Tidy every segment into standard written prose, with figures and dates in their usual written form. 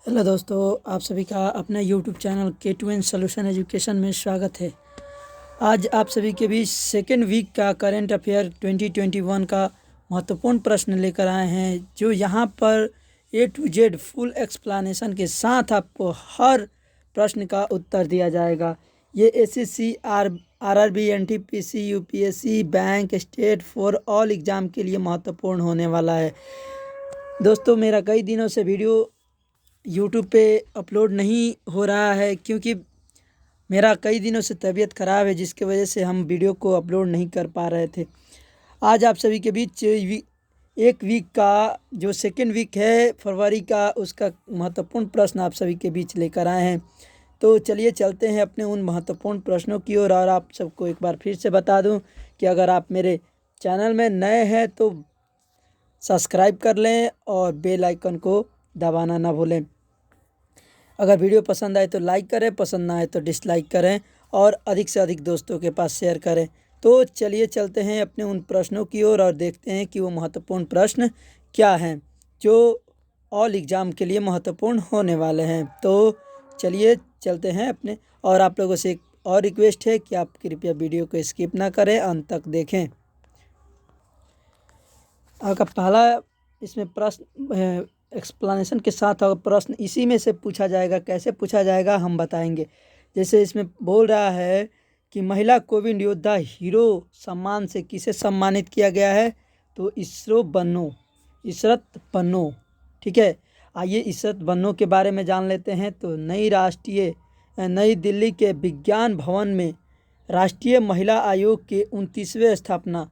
Hello दोस्तों, आप सभी का अपना YouTube channel K2N solution education में स्वागत है। आज आप सभी के बीच सेकेंड वीक का करंट अफेयर 2021 का महत्वपूर्ण प्रश्न लेकर आए हैं, जो यहाँ पर A to Z full explanation के साथ आपको हर प्रश्न का उत्तर दिया जाएगा। ये SSC, RRB, NTPC, UPSC, bank, state for all exam के लिए महत्वपूर्ण होने वाला है। दोस्तों, मेरा कई दिनों से वीडियो यूट्यूब पे अपलोड नहीं हो रहा है, क्योंकि मेरा कई दिनों से तबीयत ख़राब है, जिसके वजह से हम वीडियो को अपलोड नहीं कर पा रहे थे। आज आप सभी के बीच एक वीक का जो सेकेंड वीक है फरवरी का, उसका महत्वपूर्ण प्रश्न आप सभी के बीच लेकर आए हैं। तो चलिए चलते हैं अपने उन महत्वपूर्ण प्रश्नों की ओर। और आप सबको एक बार फिर से बता दूं कि अगर आप मेरे चैनल में नए हैं तो सब्सक्राइब कर लें और बेल आइकन को दबाना ना भूलें। अगर वीडियो पसंद आए तो लाइक करें, पसंद ना आए तो डिसलाइक करें और अधिक से अधिक दोस्तों के पास शेयर करें। तो चलिए चलते हैं अपने उन प्रश्नों की ओर और देखते हैं कि वो महत्वपूर्ण प्रश्न क्या हैं जो ऑल एग्ज़ाम के लिए महत्वपूर्ण होने वाले हैं। तो चलिए चलते हैं अपने। और आप लोगों से एक और रिक्वेस्ट है कि आप कृपया वीडियो को स्किप ना करें, अंत तक देखें। आपका पहला इसमें प्रश्न एक्सप्लेनेशन के साथ और प्रश्न इसी में से पूछा जाएगा। कैसे पूछा जाएगा हम बताएंगे। जैसे इसमें बोल रहा है कि महिला कोविड योद्धा हीरो सम्मान से किसे सम्मानित किया गया है, तो इशरत बन्नो। ठीक है, आइए इशरत बन्नो के बारे में जान लेते हैं। तो नई दिल्ली के विज्ञान भवन में राष्ट्रीय महिला आयोग के 29वें स्थापना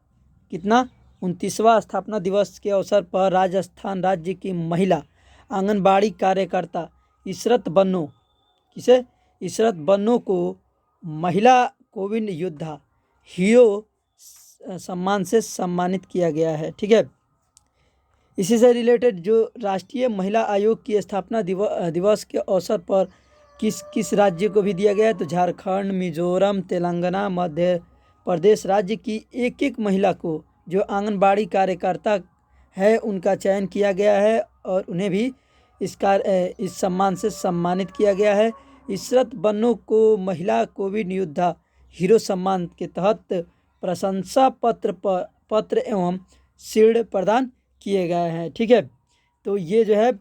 29वां स्थापना दिवस के अवसर पर राजस्थान राज्य की महिला आंगनबाड़ी कार्यकर्ता इशरत बन्नो को महिला कोविड योद्धा हीरो सम्मान से सम्मानित किया गया है। ठीक है, इसी से रिलेटेड जो राष्ट्रीय महिला आयोग की स्थापना दिवस के अवसर पर किस किस राज्य को भी दिया गया है, तो झारखंड, मिजोरम, तेलंगाना, मध्य प्रदेश राज्य की एक महिला को जो आंगनबाड़ी कार्यकर्ता है उनका चयन किया गया है और उन्हें भी इस सम्मान से सम्मानित किया गया है। इशरत बन्नो को महिला कोविड योद्धा हीरो सम्मान के तहत प्रशंसा पत्र एवं शील्ड प्रदान किए गए हैं। ठीक है, तो ये जो है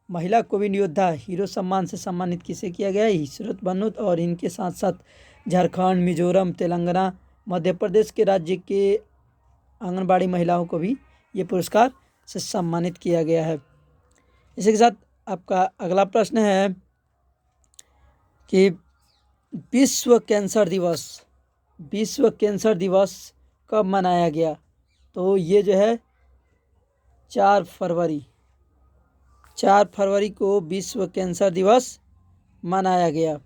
महिला कोविड योद्धा हीरो सम्मान से सम्मानित किसे किया गया है, इशरत बन्नो। और इनके साथ साथ झारखंड, मिजोरम, तेलंगाना, मध्य प्रदेश के राज्य के आंगनबाड़ी महिलाओं को भी ये पुरस्कार से सम्मानित किया गया है। इसी के साथ आपका अगला प्रश्न है कि विश्व कैंसर दिवस कब मनाया गया, तो ये जो है 4 फरवरी को विश्व कैंसर दिवस मनाया गया।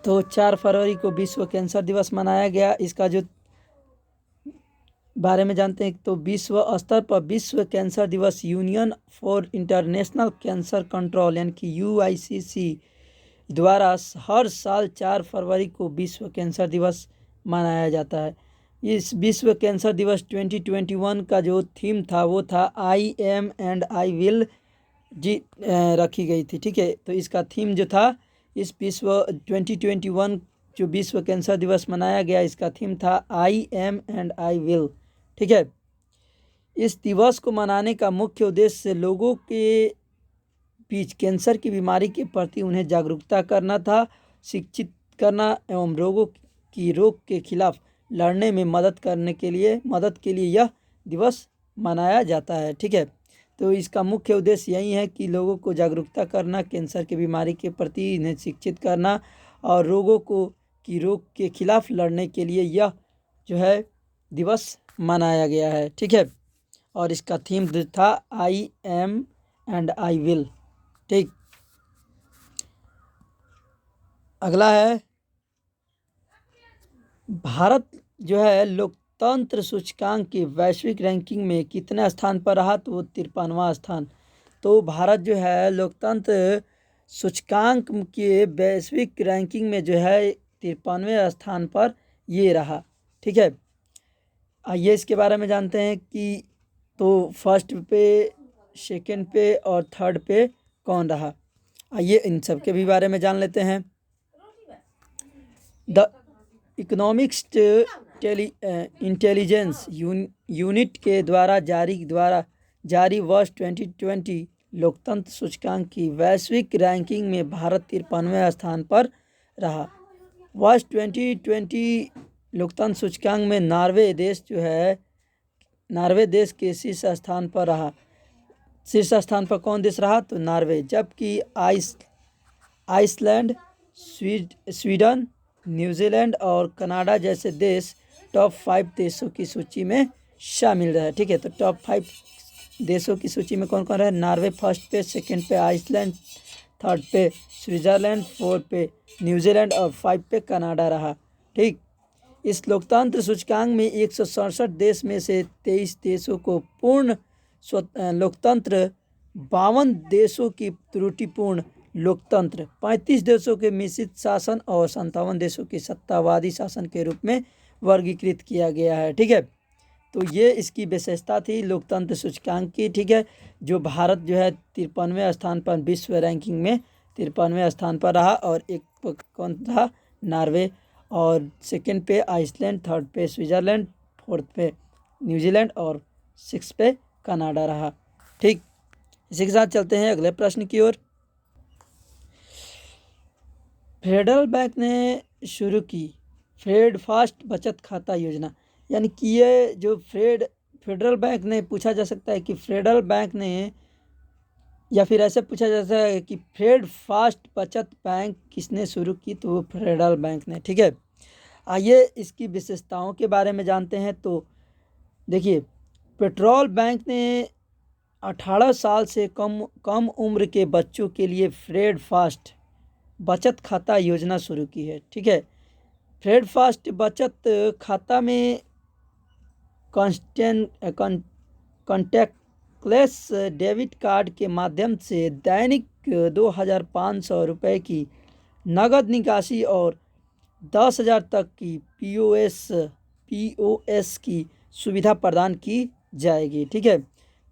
तो 4 फरवरी को विश्व कैंसर दिवस मनाया गया। इसका जो बारे में जानते हैं, तो विश्व स्तर पर विश्व कैंसर दिवस union for international cancer control यानी कि UICC द्वारा हर साल 4 फरवरी को विश्व कैंसर दिवस मनाया जाता है। इस विश्व कैंसर दिवस 2021 का जो थीम था वो था I am and I will जी रखी गई थी। ठीक है, तो इसका थीम जो था इस विश्व 2021 जो विश्व कैंसर दिवस मनाया गया, इसका थीम था I am and I will. ठीक है, इस दिवस को मनाने का मुख्य उद्देश्य लोगों के बीच कैंसर की बीमारी के प्रति उन्हें जागरूकता करना था, शिक्षित करना एवं रोग के खिलाफ लड़ने में मदद के लिए यह दिवस मनाया जाता है। ठीक है, तो इसका मुख्य उद्देश्य यही है कि लोगों को जागरूकता करना, कैंसर की बीमारी के प्रति इन्हें शिक्षित करना और रोग के खिलाफ लड़ने के लिए यह जो है दिवस मनाया गया है। ठीक है, और इसका थीम था I am and I will. ठीक, अगला है भारत जो है लोकतंत्र सूचकांक की वैश्विक रैंकिंग में कितने स्थान पर रहा, तो वो 53वां स्थान। तो भारत जो है लोकतंत्र सूचकांक के वैश्विक रैंकिंग में जो है 53वें स्थान पर ये रहा। ठीक है, आइए इसके बारे में जानते हैं कि तो फर्स्ट पे सेकंड पे और थर्ड पे कौन रहा। आइए इन सब के भी बारे में जान लेते हैं। द इकोनॉमिक्स इंटेलिजेंस यूनिट के द्वारा जारी वर्ष 2020 लोकतंत्र सूचकांक की वैश्विक रैंकिंग में भारत 53वें स्थान पर रहा। वर्ष 2020 लोकतंत्र सूचकांक में नॉर्वे देश के शीर्ष स्थान पर रहा। शीर्ष स्थान पर कौन देश रहा, तो नॉर्वे। जबकि आइसलैंड, स्वीडन, न्यूजीलैंड और कनाडा जैसे देश टॉप 5 देशों की सूची में शामिल रहे। ठीक है, तो टॉप 5 देशों की सूची में कौन कौन रहे। नॉर्वे फर्स्ट पे, सेकंड पे आइसलैंड, थर्ड पे स्विट्जरलैंड, फोर्थ पे न्यूजीलैंड और 5 पे कनाडा रहा। ठीक, इस लोकतंत्र सूचकांक में 167 देश में से 23 देशों को पूर्ण लोकतंत्र, 52 देशों की त्रुटिपूर्ण लोकतंत्र, 35 देशों के मिश्रित शासन और 57 देशों की सत्तावादी शासन के रूप में वर्गीकृत किया गया है। ठीक है, तो ये इसकी विशेषता थी लोकतंत्र सूचकांक की। ठीक है, जो भारत जो है 53वें स्थान पर विश्व रैंकिंग में 53वें स्थान पर रहा। और एक कौन था, नॉर्वे, और सेकंड पे आइसलैंड, थर्ड पे स्विट्जरलैंड, फोर्थ पे न्यूजीलैंड और 6 पे कनाडा रहा। ठीक, इसी के साथ चलते हैं अगले प्रश्न की ओर। फेडरल बैंक ने शुरू की फ्रेड फास्ट बचत खाता योजना, यानी कि ये जो फेडरल बैंक ने, पूछा जा सकता है कि फेडरल बैंक ने, या फिर ऐसे पूछा जा सकता है कि फ्रेड फास्ट बचत बैंक किसने शुरू की, तो वो फेडरल बैंक ने। ठीक है, आइए इसकी विशेषताओं के बारे में जानते हैं। तो देखिए, पेट्रोल बैंक ने 18 साल से कम उम्र के बच्चों के लिए फ्रेड फास्ट बचत खाता योजना शुरू की है। ठीक है, फ्रेड फास्ट बचत खाता में कॉन्टैक्टलेस डेबिट कार्ड के माध्यम से दैनिक 2,500 रुपये की नगद निकासी और 10,000 तक की पीओएस की सुविधा प्रदान की जाएगी। ठीक है,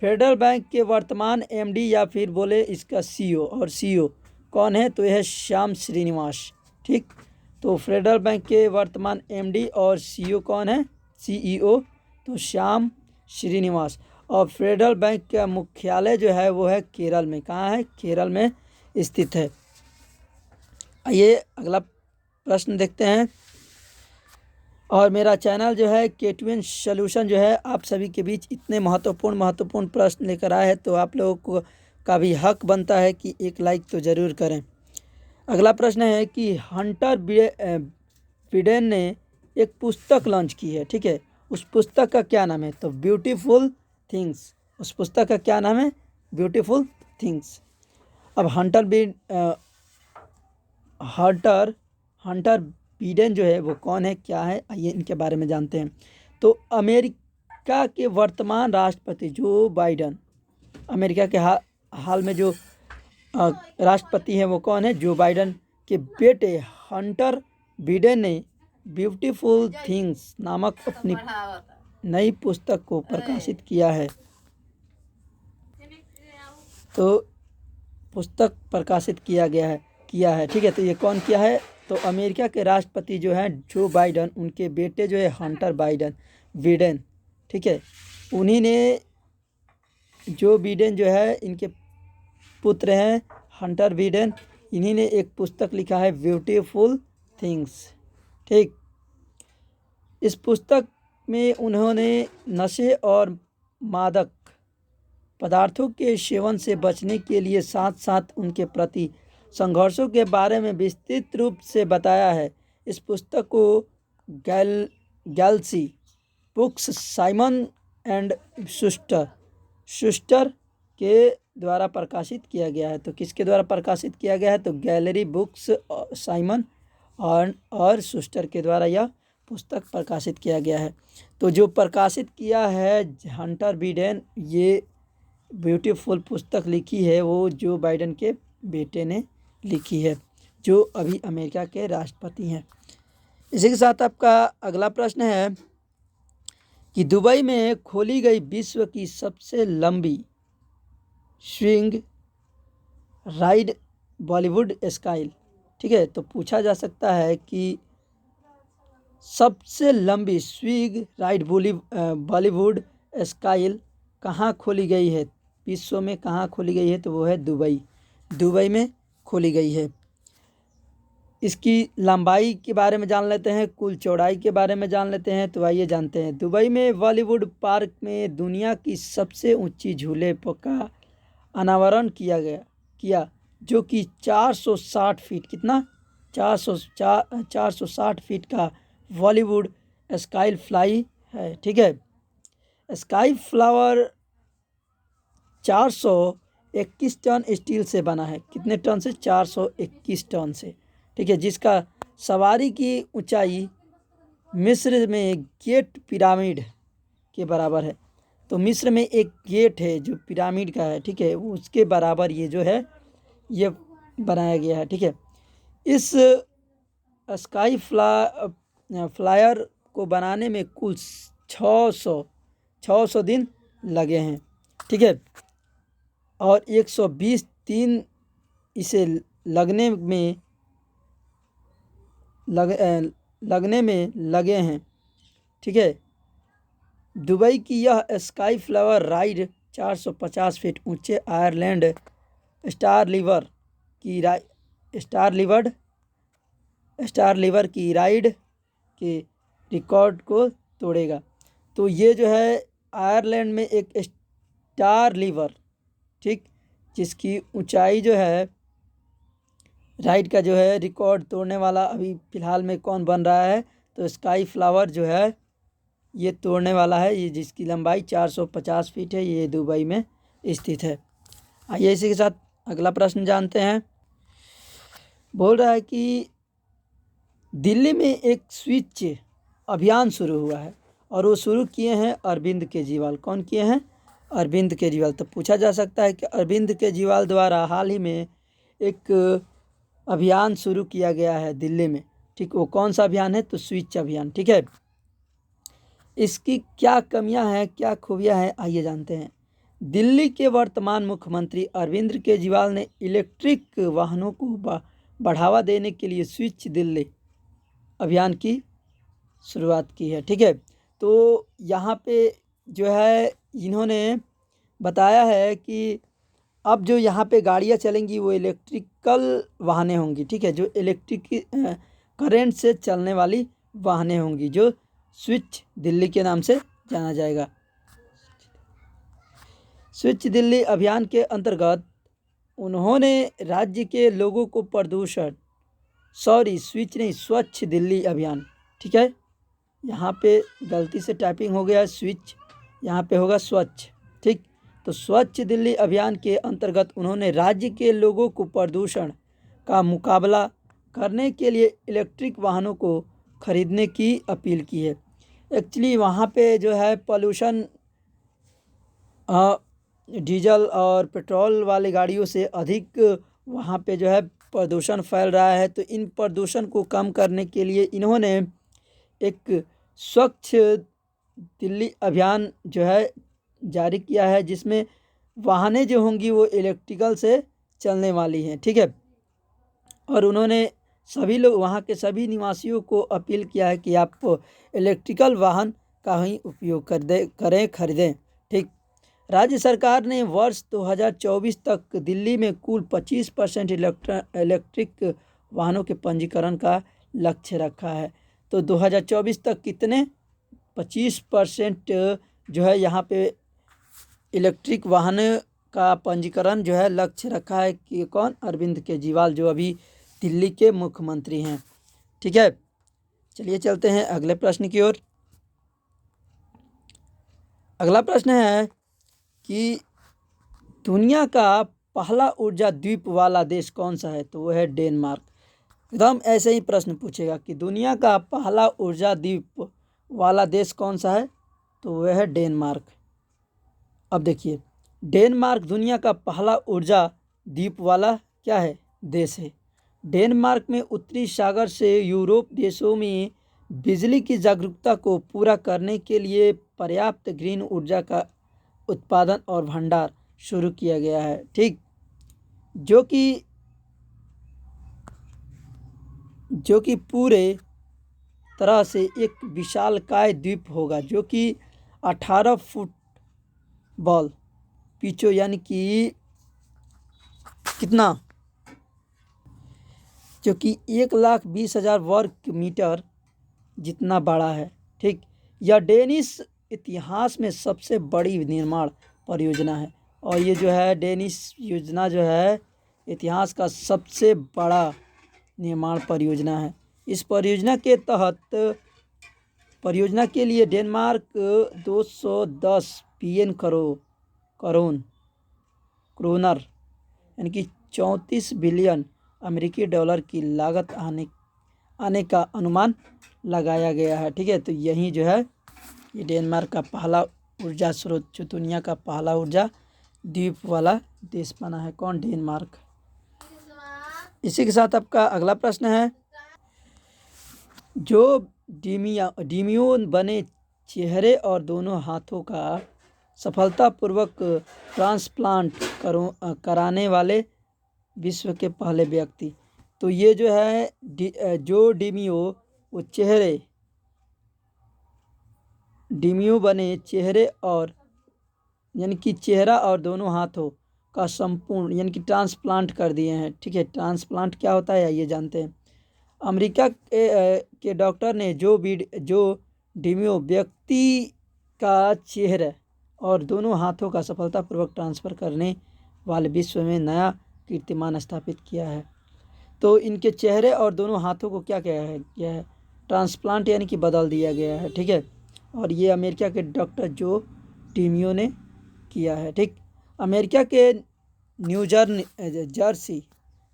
फेडरल बैंक के वर्तमान एमडी या फिर बोले इसका सीईओ कौन है, तो यह है श्याम श्रीनिवास। ठीक, तो फेडरल बैंक के वर्तमान एमडी और सीईओ कौन है, सीईओ, तो श्याम श्रीनिवास। और फेडरल बैंक का मुख्यालय जो है वो है केरल में। कहाँ है, केरल में स्थित है। आइए अगला प्रश्न देखते हैं। और मेरा चैनल जो है K2N सॉल्यूशन जो है आप सभी के बीच इतने महत्वपूर्ण प्रश्न लेकर आए हैं, तो आप लोगों को का भी हक बनता है कि एक लाइक तो ज़रूर करें। अगला प्रश्न है कि हंटर बिडेन ने एक पुस्तक लॉन्च की है। ठीक है, उस पुस्तक का क्या नाम है, तो ब्यूटीफुल थिंग्स। उस पुस्तक का क्या नाम है, ब्यूटीफुल थिंग्स। अब हंटर बिडेन जो है वो कौन है, क्या है, आइए इनके बारे में जानते हैं। तो अमेरिका के वर्तमान राष्ट्रपति जो बाइडन, अमेरिका के हाल में जो राष्ट्रपति हैं वो कौन है, जो बाइडन के बेटे हंटर बिडेन ने ब्यूटीफुल थिंग्स नामक अपनी नई पुस्तक को प्रकाशित किया है। तो पुस्तक प्रकाशित किया है। ठीक है, तो ये कौन किया है, तो अमेरिका के राष्ट्रपति जो हैं जो बाइडन, उनके बेटे जो है हंटर बिडेन। ठीक है, उन्हीं ने, जो बिडेन जो है इनके पुत्र हैं हंटर बिडेन, इन्हीं ने एक पुस्तक लिखा है ब्यूटीफुल थिंग्स। ठीक, इस पुस्तक में उन्होंने नशे और मादक पदार्थों के सेवन से बचने के लिए साथ साथ उनके प्रति संघर्षों के बारे में विस्तृत रूप से बताया है। इस पुस्तक को Galaxy books Simon and Schuster के द्वारा प्रकाशित किया गया है। तो किसके द्वारा प्रकाशित किया गया है, तो गैलरी बुक्स साइमन और शुस्टर के द्वारा यह पुस्तक प्रकाशित किया गया है। तो जो प्रकाशित किया है हंटर बिडेन, ये ब्यूटीफुल पुस्तक लिखी है वो जो बाइडन के बेटे ने लिखी है, जो अभी अमेरिका के राष्ट्रपति हैं। इसी के साथ आपका अगला प्रश्न है कि दुबई में खोली गई विश्व की सबसे लंबी स्विंग राइड बॉलीवुड स्काइल। ठीक है, तो पूछा जा सकता है कि सबसे लंबी स्विंग राइड बॉलीवुड स्काइल कहाँ खोली गई है, विश्व में कहाँ खोली गई है, तो वो है दुबई में खोली गई है। इसकी लंबाई के बारे में जान लेते हैं, कुल चौड़ाई के बारे में जान लेते हैं। तो आइए जानते हैं। दुबई में बॉलीवुड पार्क में दुनिया की सबसे ऊंची झूले का अनावरण किया जो कि 460 फीट, कितना 460 फीट का बॉलीवुड स्काई फ्लाई है। ठीक है, स्काई फ्लावर 421 टन स्टील से बना है। कितने टन से? 421 टन से। ठीक है, जिसका सवारी की ऊंचाई मिस्र में गेट पिरामिड के बराबर है। तो मिस्र में एक गेट है जो पिरामिड का है। ठीक है, उसके बराबर ये जो है ये बनाया गया है। ठीक है, इस स्काई फ्लायर को बनाने में कुल 600 दिन लगे हैं। ठीक है, और 120 दिन इसे लगने में लगे हैं। ठीक है, दुबई की यह स्काई फ्लावर राइड 450 फीट ऊंचे आयरलैंड स्टार लिवर की राइड के रिकॉर्ड को तोड़ेगा। तो ये जो है आयरलैंड में एक स्टार लिवर, ठीक, जिसकी ऊंचाई जो है राइड का जो है रिकॉर्ड तोड़ने वाला अभी फ़िलहाल में कौन बन रहा है, तो स्काई फ्लावर जो है ये तोड़ने वाला है। ये जिसकी लंबाई 450 फीट है, ये दुबई में स्थित है। आइए इसी के साथ अगला प्रश्न जानते हैं। बोल रहा है कि दिल्ली में एक स्विच अभियान शुरू हुआ है और वो शुरू किए हैं अरविंद केजरीवाल। कौन किए हैं? अरविंद केजरीवाल। तो पूछा जा सकता है कि अरविंद केजरीवाल द्वारा हाल ही में एक अभियान शुरू किया गया है दिल्ली में। ठीक, वो कौन सा अभियान है? तो स्विच अभियान। ठीक है, इसकी क्या कमियां हैं, क्या खूबियां हैं, आइए जानते हैं। दिल्ली के वर्तमान मुख्यमंत्री अरविंद केजरीवाल ने इलेक्ट्रिक वाहनों को बढ़ावा देने के लिए स्विच दिल्ली अभियान की शुरुआत की है। ठीक है, तो यहाँ पे जो है इन्होंने बताया है कि अब जो यहाँ पे गाड़ियाँ चलेंगी वो इलेक्ट्रिकल वाहनें होंगी। ठीक है, जो इलेक्ट्रिक करंट से चलने वाली वाहनें होंगी, जो स्विच दिल्ली के नाम से जाना जाएगा। स्विच दिल्ली अभियान के अंतर्गत उन्होंने राज्य के लोगों को स्विच नहीं, स्वच्छ दिल्ली अभियान। ठीक है, यहाँ पे गलती से टाइपिंग हो गया है, स्विच यहाँ पे होगा स्वच्छ। ठीक, तो स्वच्छ दिल्ली अभियान के अंतर्गत उन्होंने राज्य के लोगों को प्रदूषण का मुकाबला करने के लिए इलेक्ट्रिक वाहनों को खरीदने की अपील की है। एक्चुअली वहाँ पे जो है पॉल्यूशन डीजल और पेट्रोल वाली गाड़ियों से अधिक वहाँ पे जो है प्रदूषण फैल रहा है। तो इन प्रदूषण को कम करने के लिए इन्होंने एक स्वच्छ दिल्ली अभियान जो है जारी किया है, जिसमें वाहनें जो होंगी वो इलेक्ट्रिकल से चलने वाली हैं। ठीक है, और उन्होंने सभी लोग, वहाँ के सभी निवासियों को अपील किया है कि आप इलेक्ट्रिकल वाहन का ही उपयोग खरीदें। ठीक, राज्य सरकार ने वर्ष 2024 तक दिल्ली में कुल 25% इलेक्ट्रिक वाहनों के पंजीकरण का लक्ष्य रखा है। तो 2024 तक कितने 25% जो है यहाँ पे इलेक्ट्रिक वाहन का पंजीकरण जो है लक्ष्य रखा है कि कौन? अरविंद केजरीवाल, जो अभी दिल्ली के मुख्यमंत्री हैं। ठीक है, चलिए चलते हैं अगले प्रश्न की ओर। अगला प्रश्न है कि दुनिया का पहला ऊर्जा द्वीप वाला देश कौन सा है? तो वो है डेनमार्क। एकदम ऐसे ही प्रश्न पूछेगा कि दुनिया का पहला ऊर्जा द्वीप वाला देश कौन सा है? तो वह है डेनमार्क। अब देखिए, डेनमार्क दुनिया का पहला ऊर्जा द्वीप वाला क्या है? देश है। डेनमार्क में उत्तरी सागर से यूरोप देशों में बिजली की जागरूकता को पूरा करने के लिए पर्याप्त ग्रीन ऊर्जा का उत्पादन और भंडार शुरू किया गया है, ठीक, जो कि पूरे तरह से एक विशालकाय द्वीप होगा, जो कि 18 फुट बॉल पिचो, यानी कि कितना, जो कि 1,20,000 वर्ग मीटर जितना बड़ा है, ठीक। यह डेनिश इतिहास में सबसे बड़ी निर्माण परियोजना है, और ये जो है डेनिश योजना जो है इतिहास का सबसे बड़ा निर्माण परियोजना है। इस परियोजना के तहत परियोजना के लिए डेनमार्क 210 बिलियन क्रोनर यानी कि 34 बिलियन अमेरिकी डॉलर की लागत आने का अनुमान लगाया गया है, ठीक है। तो यही जो है ये डेनमार्क का पहला ऊर्जा स्रोत, जो दुनिया का पहला ऊर्जा द्वीप वाला देश बना है, कौन, डेनमार्क। इसी के साथ आपका अगला प्रश्न है, जो डिमियो बने चेहरे और दोनों हाथों का सफलतापूर्वक ट्रांसप्लांट कराने वाले विश्व के पहले व्यक्ति। तो ये जो है जो वो डिमियो बने चेहरे और यानी कि चेहरा और दोनों हाथों का संपूर्ण यानी कि ट्रांसप्लांट कर दिए हैं, ठीक है। ट्रांसप्लांट क्या होता है ये जानते हैं। अमेरिका के डॉक्टर ने जो डिमियो व्यक्ति का चेहरा और दोनों हाथों का सफलतापूर्वक ट्रांसफ़र करने वाले विश्व में नया कीर्तिमान स्थापित किया है। तो इनके चेहरे और दोनों हाथों को क्या है ट्रांसप्लांट यानी कि बदल दिया गया है, ठीक है। और ये अमेरिका के डॉक्टर जो डिमियो ने किया है, ठीक। अमेरिका के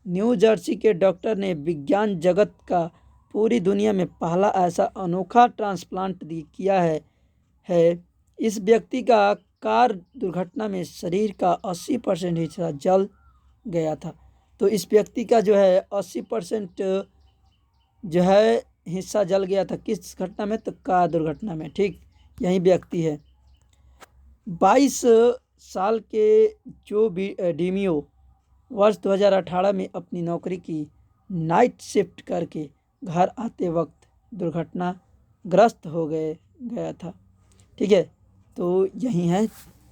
न्यू जर्सी के डॉक्टर ने विज्ञान जगत का पूरी दुनिया में पहला ऐसा अनोखा ट्रांसप्लांट किया है। इस व्यक्ति का कार दुर्घटना में शरीर का 80% हिस्सा जल गया था। तो इस व्यक्ति का जो है 80% जो है हिस्सा जल गया था, किस घटना में, तो कार दुर्घटना में, ठीक। यही व्यक्ति है। 22 साल के जो डिमियो वर्ष 2018 में अपनी नौकरी की नाइट शिफ्ट करके घर आते वक्त दुर्घटनाग्रस्त हो गया था, ठीक है। तो यही है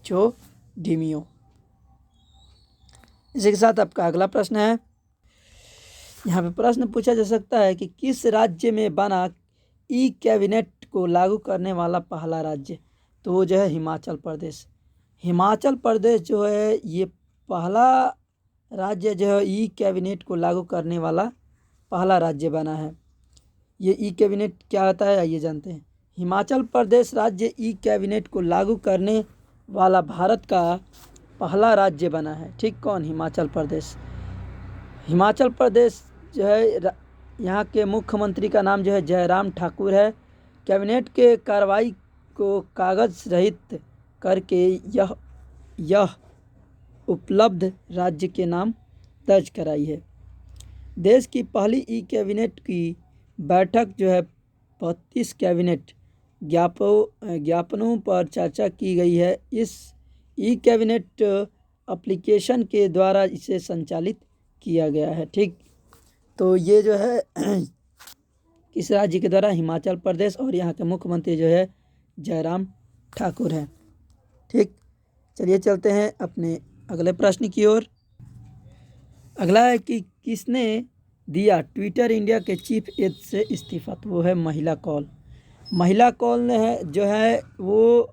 जो डिमियो। इसी के साथ आपका अगला प्रश्न है, यहाँ पे प्रश्न पूछा जा सकता है कि किस राज्य में बना ई कैबिनेट को लागू करने वाला पहला राज्य। तो वो जो है हिमाचल प्रदेश। हिमाचल प्रदेश जो है ये पहला राज्य जो है ई कैबिनेट को लागू करने वाला पहला राज्य बना है। ये ई कैबिनेट क्या होता है आइए जानते हैं। हिमाचल प्रदेश राज्य ई कैबिनेट को लागू करने वाला भारत का पहला राज्य बना है, ठीक। कौन, हिमाचल प्रदेश। हिमाचल प्रदेश जो है यहाँ के मुख्यमंत्री का नाम जो है जयराम ठाकुर है। कैबिनेट के कार्रवाई को कागज रहित करके यह उपलब्ध राज्य के नाम दर्ज कराई है। देश की पहली ई कैबिनेट की बैठक जो है 32 कैबिनेट ज्ञापनों पर चर्चा की गई है। इस ई कैबिनेट एप्लीकेशन के द्वारा इसे संचालित किया गया है, ठीक। तो ये जो है किस राज्य के द्वारा, हिमाचल प्रदेश, और यहाँ के मुख्यमंत्री जो है जयराम ठाकुर हैं, ठीक। चलिए चलते हैं अपने अगले प्रश्न की ओर। अगला है कि किसने दिया ट्विटर इंडिया के चीफ एड से इस्तीफा। तो वो है महिला कौल ने है जो है वो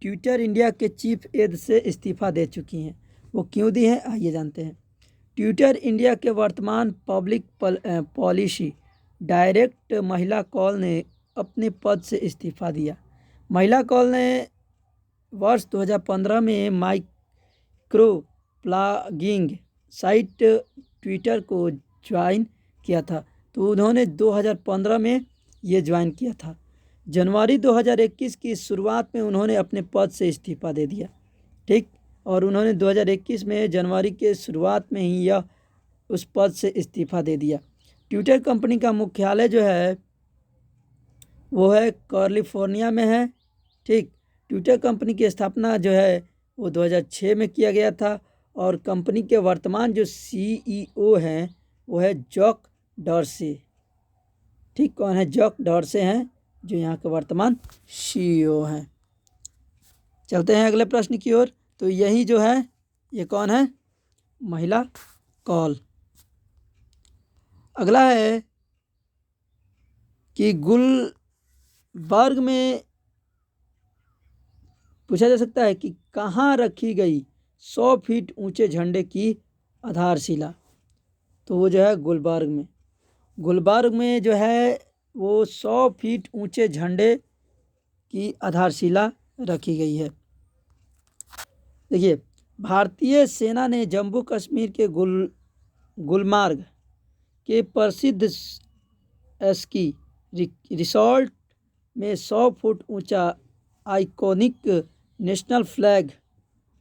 ट्विटर इंडिया के चीफ एड से इस्तीफा दे चुकी हैं। वो क्यों दी हैं आइए जानते हैं। ट्विटर इंडिया के वर्तमान पब्लिक पॉलिसी डायरेक्टर महिला कौल ने अपने पद से इस्तीफा दिया। महिला कौल ने वर्ष 2015 में माइक्रो ब्लॉगिंग साइट ट्विटर को ज्वाइन किया था। तो उन्होंने 2015 में ये ज्वाइन किया था। जनवरी 2021 की शुरुआत में उन्होंने अपने पद से इस्तीफा दे दिया, ठीक। और उन्होंने 2021 में जनवरी के शुरुआत में ही यह उस पद से इस्तीफा दे दिया। ट्विटर कंपनी का मुख्यालय जो है वो है कैलिफोर्निया में है, ठीक। ट्विटर कंपनी की स्थापना जो है वो 2006 में किया गया था। और कंपनी के वर्तमान जो सीईओ हैं वो है जॉक डॉर्से। ठीक, कौन है? जॉक डॉर्से हैं जो यहाँ के वर्तमान सीईओ हैं। चलते हैं अगले प्रश्न की ओर। तो यही जो है ये कौन है? महिला कॉल। अगला है कि गुलबर्ग में पूछा जा सकता है कि कहाँ रखी गई 100 फीट ऊंचे झंडे की आधारशिला। तो वो जो है गुलबर्ग में जो है वो 100 फीट ऊंचे झंडे की आधारशिला रखी गई है। देखिए, भारतीय सेना ने जम्मू कश्मीर के गुलमार्ग के प्रसिद्ध स्की रिसोर्ट में 100 फुट ऊंचा आइकॉनिक नेशनल फ्लैग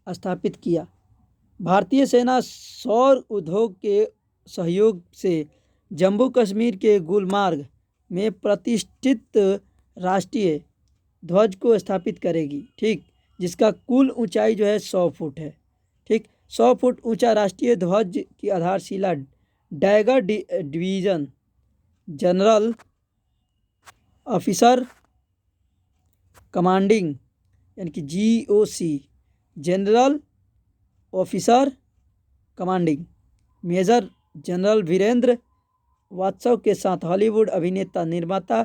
स्थापित किया। भारतीय सेना सौर उद्योग के सहयोग से जम्मू कश्मीर के गुलमार्ग में प्रतिष्ठित राष्ट्रीय ध्वज को स्थापित करेगी। ठीक, जिसका कुल ऊंचाई जो है 100 फुट है। ठीक, 100 फुट ऊंचा राष्ट्रीय ध्वज की आधारशिला Dagger Division General Officer Commanding यानी कि GOC General Officer Commanding Major General Virendra वात्सव के साथ हॉलीवुड अभिनेता निर्माता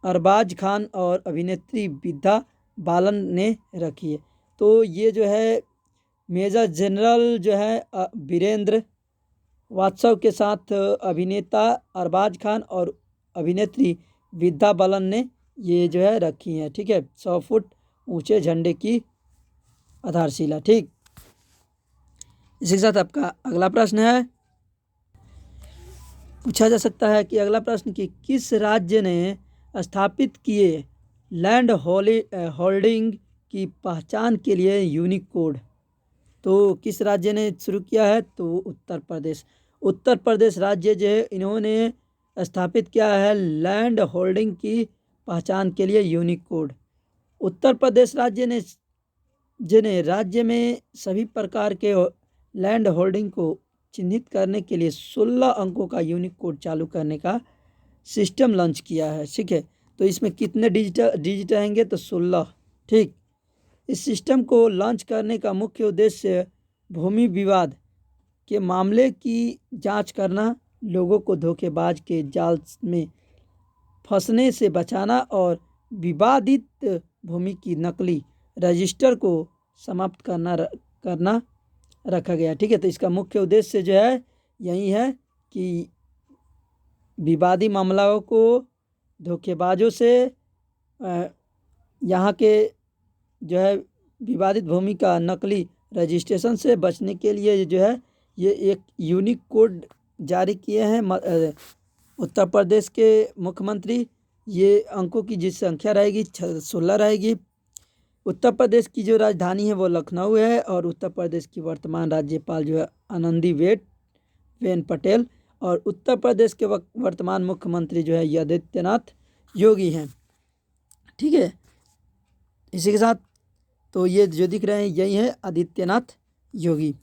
अरबाज खान और अभिनेत्री विद्या बालन ने रखी है। तो ये जो है मेजर जनरल जो है वीरेंद्र वात्सव के साथ अभिनेता अरबाज खान और अभिनेत्री विद्या बालन ने ये जो है रखी है। ठीक है, 100 फुट ऊंचे झंडे की आधारशिला। ठीक, इसी के साथ आपका अगला प्रश्न है, पूछा जा सकता है कि अगला प्रश्न कि किस राज्य ने स्थापित किए लैंड होल्डिंग की पहचान के लिए यूनिक कोड। तो किस राज्य ने शुरू किया है? तो उत्तर प्रदेश। उत्तर प्रदेश राज्य जो है इन्होंने स्थापित किया है लैंड होल्डिंग की पहचान के लिए यूनिक कोड। उत्तर प्रदेश राज्य ने जिन्हें राज्य में सभी प्रकार के लैंड होल्डिंग को चिन्हित करने के लिए 16 अंकों का यूनिक कोड चालू करने का सिस्टम लॉन्च किया है। ठीक है, तो इसमें कितने डिजिट रहेंगे? तो 16। ठीक, इस सिस्टम को लॉन्च करने का मुख्य उद्देश्य भूमि विवाद के मामले की जांच करना, लोगों को धोखेबाज के जाल में फंसने से बचाना और विवादित भूमि की नकली रजिस्टर को समाप्त करना रखा गया। ठीक है, तो इसका मुख्य उद्देश्य जो है यही है कि विवादी मामलों को धोखेबाजों से यहाँ के जो है विवादित भूमि का नकली रजिस्ट्रेशन से बचने के लिए जो है ये एक यूनिक कोड जारी किए हैं उत्तर प्रदेश के मुख्यमंत्री। ये अंकों की जिस संख्या रहेगी 16 रहेगी। उत्तर प्रदेश की जो राजधानी है वो लखनऊ है और उत्तर प्रदेश की वर्तमान राज्यपाल जो है आनंदीबेन पटेल और उत्तर प्रदेश के वर्तमान मुख्यमंत्री जो है आदित्यनाथ योगी हैं। ठीक है, इसी के साथ तो ये जो दिख रहे हैं यही है आदित्यनाथ योगी।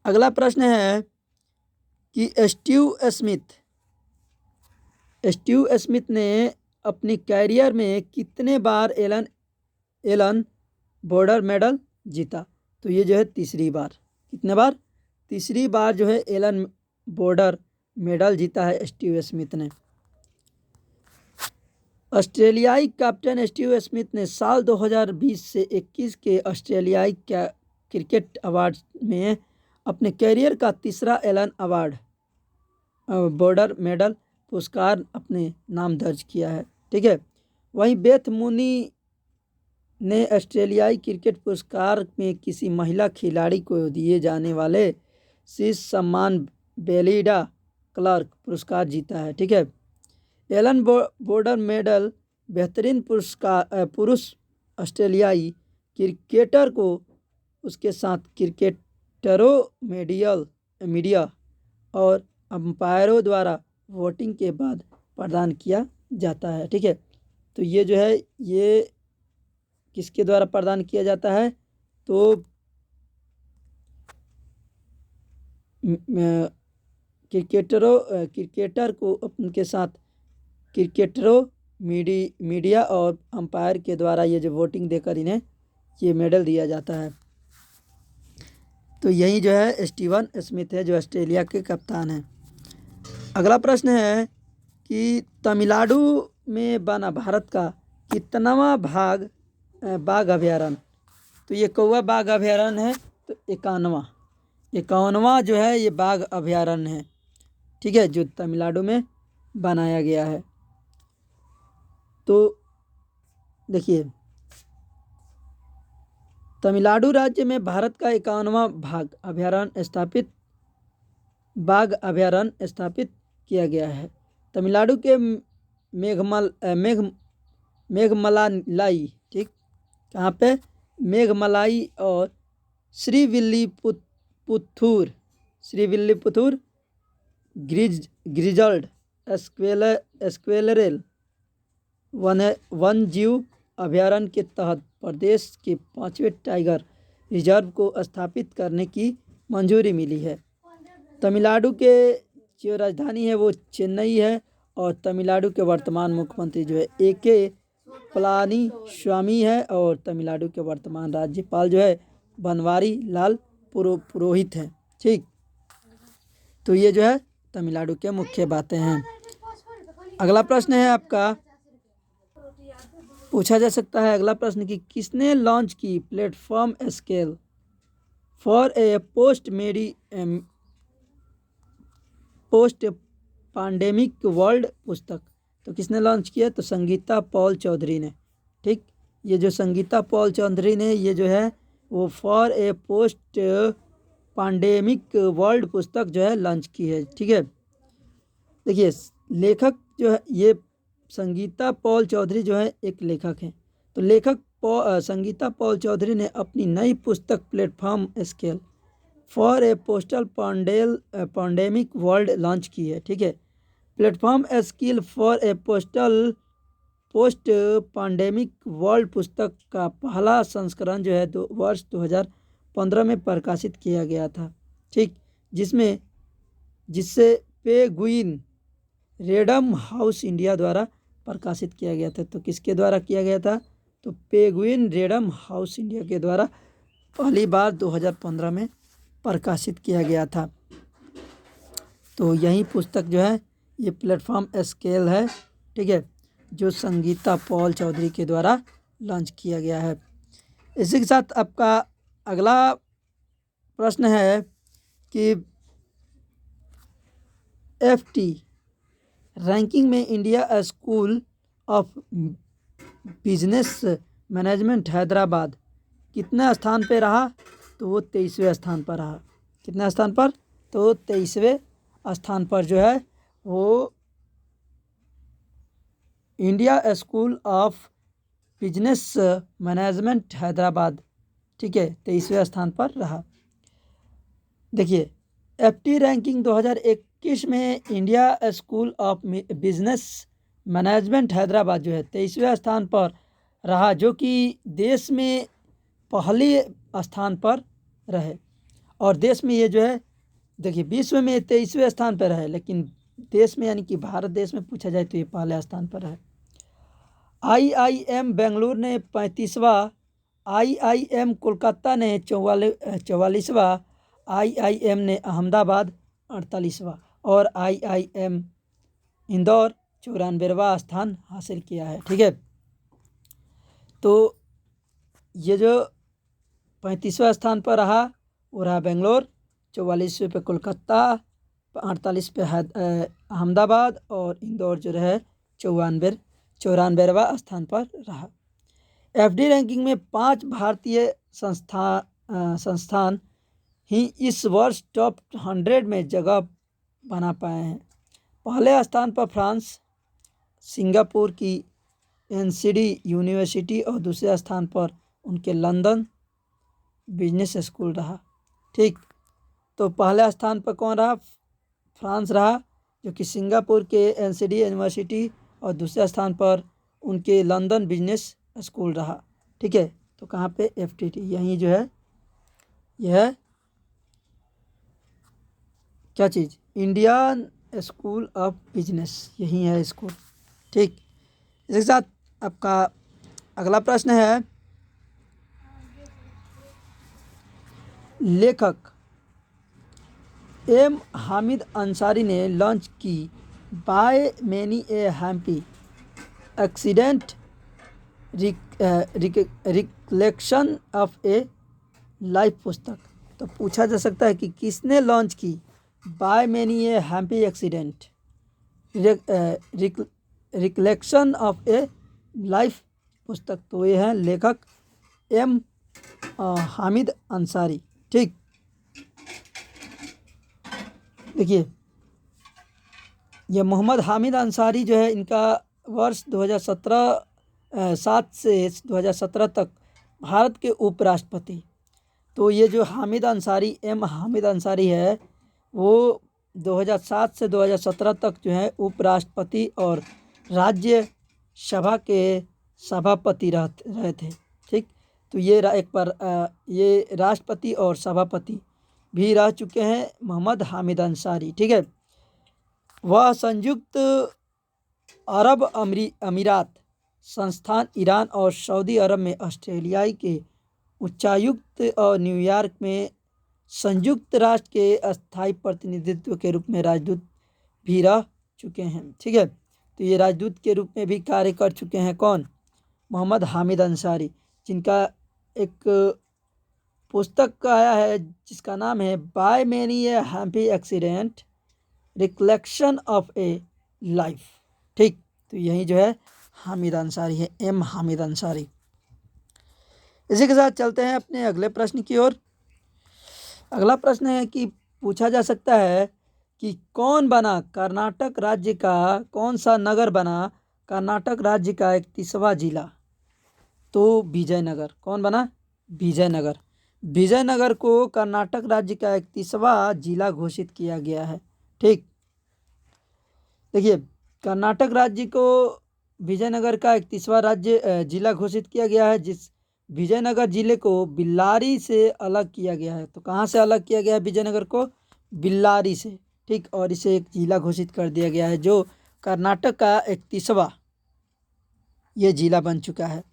अगला प्रश्न है कि स्टीव स्मिथ ने अपनी कैरियर में कितने बार एलन बॉर्डर मेडल जीता? तो ये जो है तीसरी बार। कितने बार? तीसरी बार जो है एलन बॉर्डर मेडल जीता है स्टीव स्मिथ ने। ऑस्ट्रेलियाई कैप्टन स्टीव स्मिथ ने साल 2020 से 21 के ऑस्ट्रेलियाई क्रिकेट अवार्ड में अपने कैरियर का तीसरा एलन अवार्ड बॉर्डर मेडल पुरस्कार अपने नाम दर्ज किया है। ठीक है, वहीं बेथ मूनी ने ऑस्ट्रेलियाई क्रिकेट पुरस्कार में किसी महिला खिलाड़ी को दिए जाने वाले शीर्ष सम्मान बेलिडा क्लार्क पुरस्कार जीता है। ठीक है, एलन बॉर्डर मेडल बेहतरीन पुरुष ऑस्ट्रेलियाई क्रिकेटर को उसके साथ क्रिकेटरों मीडिया और अंपायरों द्वारा वोटिंग के बाद प्रदान किया जाता है। ठीक है, तो ये जो है ये किसके द्वारा प्रदान किया जाता है? तो क्रिकेटर को उनके साथ क्रिकेटरों, मीडिया और अंपायर के द्वारा ये जो वोटिंग देकर इन्हें ये मेडल दिया जाता है। तो यही जो है स्टीवन स्मिथ है जो ऑस्ट्रेलिया के कप्तान हैं। अगला प्रश्न है कि तमिलनाडु में बना भारत का कितनावा बाघ अभयारण्य। तो ये कौवा बाघ अभयारण्य है, तो 51वां जो है ये बाघ अभयारण्य है, ठीक है, जो तमिलनाडु में बनाया गया है। तो देखिए, तमिलनाडु राज्य में भारत का 51वां बाघ अभयारण्य स्थापित किया गया है। तमिलनाडु के मेघमलाई, ठीक, कहाँ पे, मेघमलाई और श्रीविल्लीपुथूर ग्रिजल्ड स्क्वेलरेल वन जीव अभयारण्य के तहत प्रदेश के 5वें टाइगर रिजर्व को स्थापित करने की मंजूरी मिली है। तमिलनाडु के जो राजधानी है वो चेन्नई है और तमिलनाडु के वर्तमान मुख्यमंत्री जो है AK पलानीस्वामी है और तमिलनाडु के वर्तमान राज्यपाल जो है बनवारी लाल पुरोहित है, ठीक। तो ये जो है तमिलनाडु के मुख्य बातें हैं। अगला प्रश्न है आपका, पूछा जा सकता है अगला प्रश्न कि किसने लॉन्च की platform scale for a post pandemic world पुस्तक। तो किसने लॉन्च किया, तो संगीता पॉल चौधरी ने, ठीक। ये जो संगीता पॉल चौधरी ने ये जो है वो for a post pandemic world पुस्तक जो है लॉन्च की है, ठीक है। देखिए, लेखक जो है ये संगीता पॉल चौधरी जो है एक लेखक हैं। तो लेखक संगीता पॉल चौधरी ने अपनी नई पुस्तक platform scale for a pandemic world launch की है, ठीक है। Platform skill for a post pandemic world पुस्तक का पहला संस्करण जो है वर्ष 2015 में प्रकाशित किया गया था, ठीक, जिससे पेंगुइन रेडम हाउस इंडिया द्वारा प्रकाशित किया गया था। तो किसके द्वारा किया गया था, तो पेंगुइन रेडम हाउस इंडिया के द्वारा पहली बार 2015 में प्रकाशित किया गया था। तो यही पुस्तक जो है ये प्लेटफॉर्म स्केल है, ठीक है, जो संगीता पॉल चौधरी के द्वारा लॉन्च किया गया है। इसी के साथ आपका अगला प्रश्न है कि FT रैंकिंग में India school of business management Hyderabad कितने स्थान पे रहा, तो वो 23वें स्थान पर रहा। कितने स्थान पर, तो 23वें स्थान पर जो है वो India school of business management Hyderabad, ठीक है, 23वें स्थान पर रहा। देखिए, FT रैंकिंग 2021 में India school of business management Hyderabad जो है 23वें स्थान पर रहा, जो कि देश में पहले स्थान पर रहे। और देश में ये जो है, देखिए, विश्व में 23वें स्थान पर है, लेकिन देश में यानी कि भारत देश में पूछा जाए तो ये पहले स्थान पर है। IIM बेंगलुरु ने 35वां, IIM कोलकाता ने 44वां, IIM ने अहमदाबाद 48वां और IIM इंदौर 94वां स्थान हासिल किया है, ठीक है। तो ये जो 35वां स्थान पर रहा वो रहा बेंगलोर, 44वें पे कोलकाता, 48 पे अहमदाबाद और इंदौर जो रहे 94वां स्थान पर रहा। FD रैंकिंग में 5 भारतीय संस्थान ही इस वर्ष टॉप 100 में जगह बना पाए हैं। पहले स्थान पर फ्रांस, सिंगापुर की NCD यूनिवर्सिटी और दूसरे स्थान पर उनके लंदन बिजनेस स्कूल रहा, ठीक। तो पहले स्थान पर कौन रहा, फ्रांस रहा, जो कि सिंगापुर के NCD यूनिवर्सिटी और दूसरे स्थान पर उनके लंदन बिजनेस स्कूल रहा, ठीक है। तो कहाँ पे FTT, यहीं जो है यह है क्या चीज़, इंडियन स्कूल ऑफ बिजनेस, यही है स्कूल। ठीक, इसके साथ आपका अगला प्रश्न है, लेखक एम हामिद अंसारी ने लॉन्च की by many a happy accident recollection of A life पुस्तक। तो पूछा जा सकता है कि किसने लॉन्च की by many a happy accident recollection of A life पुस्तक। तो ये है लेखक एम हामिद अंसारी। ठीक, देखिए ये मोहम्मद हामिद अंसारी जो है, इनका वर्ष 7 से 2017 तक भारत के उपराष्ट्रपति। तो ये जो हामिद अंसारी, एम हामिद अंसारी है, वो 2007 से 2017 तक जो है उपराष्ट्रपति और राज्य सभा के सभापति रहे थे। ठीक, तो ये ये राष्ट्रपति और सभापति भी रह चुके हैं मोहम्मद हामिद अंसारी। ठीक है, वह संयुक्त अरब अमीरात, संस्थान, ईरान और सऊदी अरब में ऑस्ट्रेलियाई के उच्चायुक्त और न्यूयॉर्क में संयुक्त राष्ट्र के अस्थायी प्रतिनिधित्व के रूप में राजदूत भी रह चुके हैं। ठीक है, तो ये राजदूत के रूप में भी कार्य कर चुके हैं कौन, मोहम्मद हामिद अंसारी, जिनका एक पुस्तक आया है जिसका नाम है by many a happy accident recollection of A life. ठीक, तो यही जो है हामिद अंसारी है, एम हामिद अंसारी। इसी के साथ चलते हैं अपने अगले प्रश्न की ओर। अगला प्रश्न है कि पूछा जा सकता है कि कौन बना कर्नाटक राज्य का, कौन सा नगर बना कर्नाटक राज्य का 31वां जिला। तो विजयनगर। कौन बना, विजयनगर। विजयनगर को कर्नाटक राज्य का 31वां जिला घोषित किया गया है। ठीक, देखिए कर्नाटक राज्य को विजयनगर का 31वां राज्य जिला घोषित किया गया है, जिस विजयनगर जिले को बिल्लारी से अलग किया गया है। तो कहाँ से अलग किया गया है विजयनगर को, बिल्लारी से। ठीक, और इसे एक जिला घोषित कर दिया गया है जो कर्नाटक का 31वां ये जिला बन चुका है।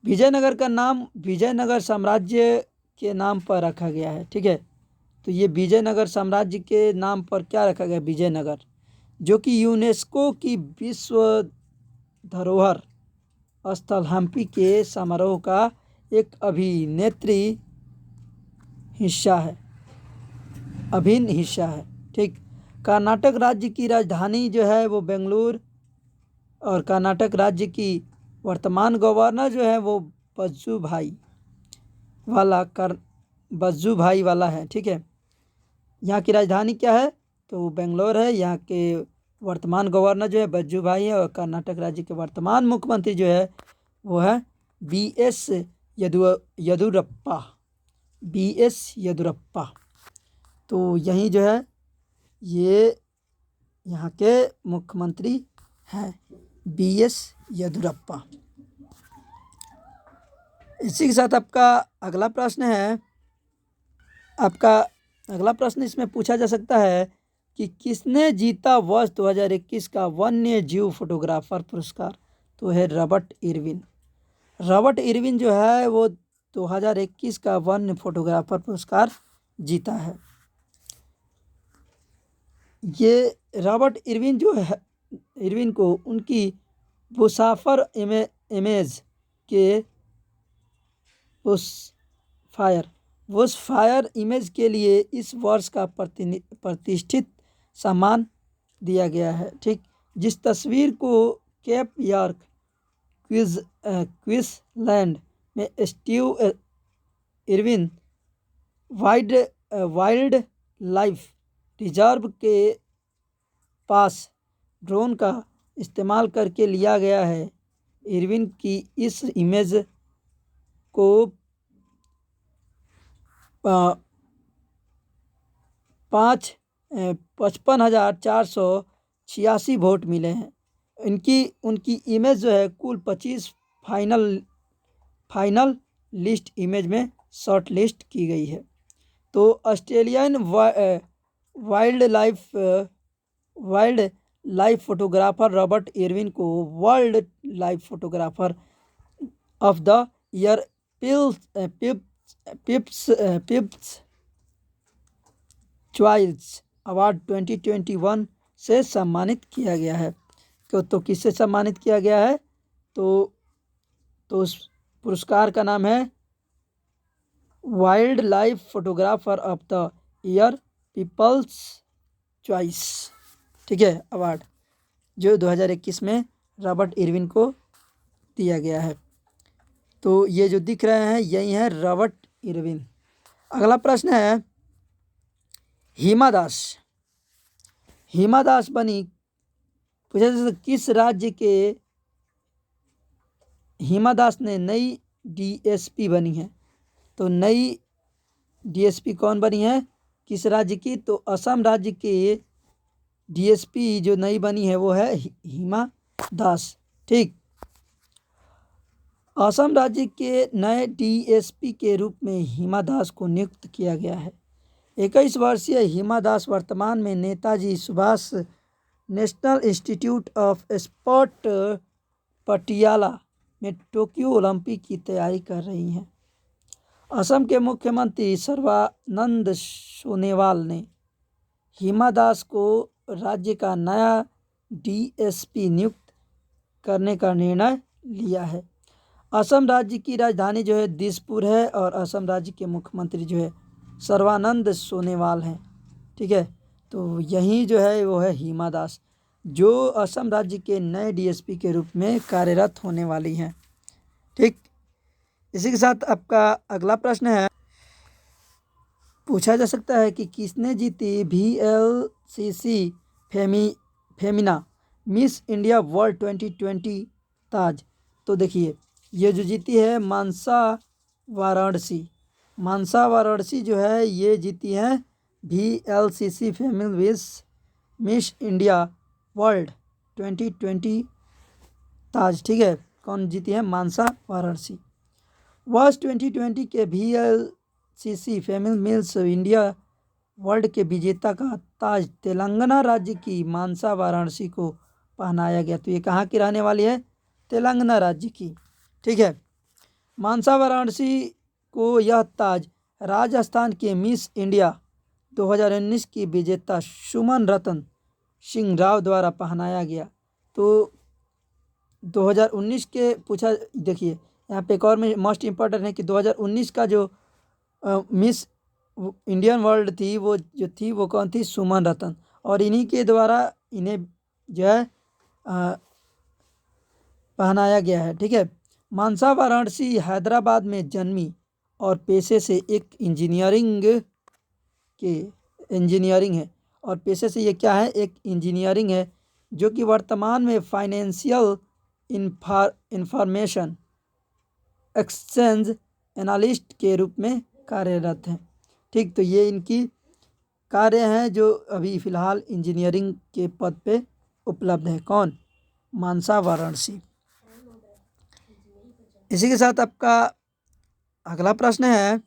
विजयनगर का नाम विजयनगर साम्राज्य के नाम पर रखा गया है। ठीक है, तो ये विजयनगर साम्राज्य के नाम पर क्या रखा गया, विजयनगर, जो कि यूनेस्को की विश्व धरोहर स्थल हम्पी के समारोह का एक अभिन्न हिस्सा है। ठीक, कर्नाटक राज्य की राजधानी जो है वो बेंगलुरु, और कर्नाटक राज्य की वर्तमान गवर्नर जो है वो बज्जू भाई वाला है। ठीक है, यहाँ की राजधानी क्या है, तो बेंगलोर है। यहाँ के वर्तमान गवर्नर जो है बज्जू भाई है, और कर्नाटक राज्य के वर्तमान मुख्यमंत्री जो है वो है BS येदियुरप्पा। तो यही जो है ये यहाँ के मुख्यमंत्री हैं, BS येदियुरप्पा। इसी के साथ आपका अगला प्रश्न इसमें पूछा जा सकता है कि किसने जीता वर्ष 2021 का वन्य जीव फोटोग्राफर पुरस्कार। तो है रॉबर्ट इरविन जो है वो 2021 का वन्य फोटोग्राफर पुरस्कार जीता है। ये रॉबर्ट इरविन जो है, इरविन को उनकी बुशाफर इमेज के बुशफायर इमेज के लिए इस वर्ष का प्रतिष्ठित सम्मान दिया गया है। ठीक, जिस तस्वीर को केप यॉर्क क्वींसलैंड में Steve Irwin wild life reserve के पास ड्रोन का इस्तेमाल करके लिया गया है। इरविन की इस इमेज को 55,486 वोट मिले हैं। उनकी इमेज जो है कुल 25 फाइनल लिस्ट इमेज में शॉर्ट लिस्ट की गई है। तो Australian wildlife photographer Robert Irwin को world life photographer of the year people's choice award 2021 से सम्मानित किया गया है। तो किससे सम्मानित किया गया है? तो उस पुरस्कार का नाम है wild life photographer of the year people's choice, ठीक है, अवार्ड, जो 2021 में रॉबर्ट इरविन को दिया गया है। तो ये जो दिख रहे हैं यही है रॉबर्ट इरविन। अगला प्रश्न है, हिमा दास बनी, पूछा जा सकता किस राज्य के हिमा दास ने नई डीएसपी बनी है? तो नई डीएसपी कौन बनी है, किस राज्य की? तो असम राज्य के डीएसपी जो नई बनी है वो है हिमा दास, ठीक। असम राज्य के नए डीएसपी के रूप में हिमा दास को नियुक्त किया गया है। 21 वर्षीय हिमा दास वर्तमान में Netaji Subhash national institute of sport Patiala में टोक्यो ओलंपिक की तैयारी कर रही हैं। असम के मुख्यमंत्री सर्बानंद सोनोवाल ने हिमा दास को राज्य का नया डीएसपी नियुक्त करने का निर्णय लिया है। असम राज्य की राजधानी जो है दिसपुर है और असम राज्य के मुख्यमंत्री जो है सर्बानंद सोनोवाल हैं, ठीक है। तो यही जो है वो है हिमा दास, जो असम राज्य के नए डीएसपी के रूप में कार्यरत होने वाली हैं, ठीक। इसी के साथ आपका अगला प्रश्न है, पूछा जा सकता है कि किसने जीती VLCC Femina miss India world 2020 ताज? तो देखिए ये जो जीती है मानसा वाराणसी जो है ये जीती है VLCC Femina miss India world 2020 ताज, ठीक है। कौन जीती है? मानसा वाराणसी। वर्ष 2020 के VLCC Femina miss India world के विजेता का ताज तेलंगाना राज्य की मानसा वाराणसी को पहनाया गया। तो ये कहाँ की रहने वाली है? तेलंगाना राज्य की, ठीक है। मानसा वाराणसी को यह ताज राजस्थान के मिस इंडिया 2019 की विजेता सुमन रतन सिंह राव द्वारा पहनाया गया। तो 2019 के पूछा, देखिए यहाँ पे एक और में मोस्ट इम्पॉर्टेंट है कि 2019 का जो मिस इंडियन वर्ल्ड थी वो कौन थी? सुमन रतन, और इन्हीं के द्वारा इन्हें जो है पहनाया गया है, ठीक है। मानसा वाराणसी हैदराबाद में जन्मी और पेशे से एक इंजीनियरिंग है, और पेशे से ये क्या है? एक इंजीनियरिंग है, जो कि वर्तमान में फाइनेंशियल इंफॉर्मेशन एक्सचेंज एनालिस्ट के रूप में कार्यरत हैं, ठीक। तो ये इनकी कार्य हैं जो अभी फ़िलहाल इंजीनियरिंग के पद पे उपलब्ध है। कौन? मानसा वाराणसी। इसी के साथ आपका अगला प्रश्न है,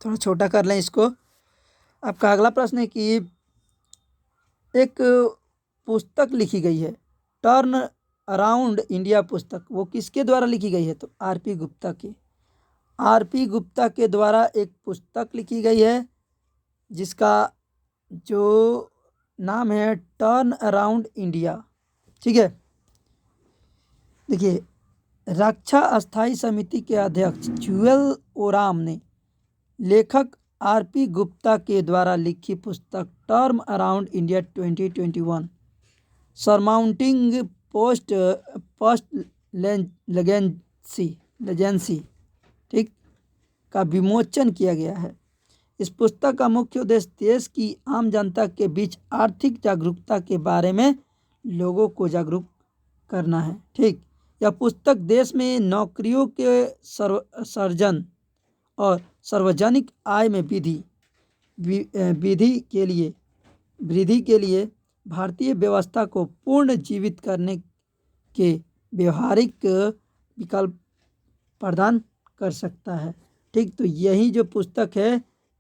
थोड़ा छोटा कर लें इसको। आपका अगला प्रश्न है कि एक पुस्तक लिखी गई है, टर्न अराउंड इंडिया पुस्तक, वो किसके द्वारा लिखी गई है? तो आरपी गुप्ता के द्वारा एक पुस्तक लिखी गई है जिसका जो नाम है टर्न अराउंड इंडिया, ठीक है। देखिए रक्षा अस्थाई समिति के अध्यक्ष जुएल ओराम ने लेखक आरपी गुप्ता के द्वारा लिखी पुस्तक टर्न अराउंड इंडिया 2021 सरमाउंटिंग पोस्ट लेजेंसी, ठीक, का विमोचन किया गया है। इस पुस्तक का मुख्य उद्देश्य देश की आम जनता के बीच आर्थिक जागरूकता के बारे में लोगों को जागरूक करना है, ठीक। यह पुस्तक देश में नौकरियों के सर्जन और सार्वजनिक आय में वृद्धि के लिए भारतीय व्यवस्था को पूर्ण जीवित करने के व्यवहारिक विकल्प प्रदान कर सकता है। ठीक, तो यही जो पुस्तक है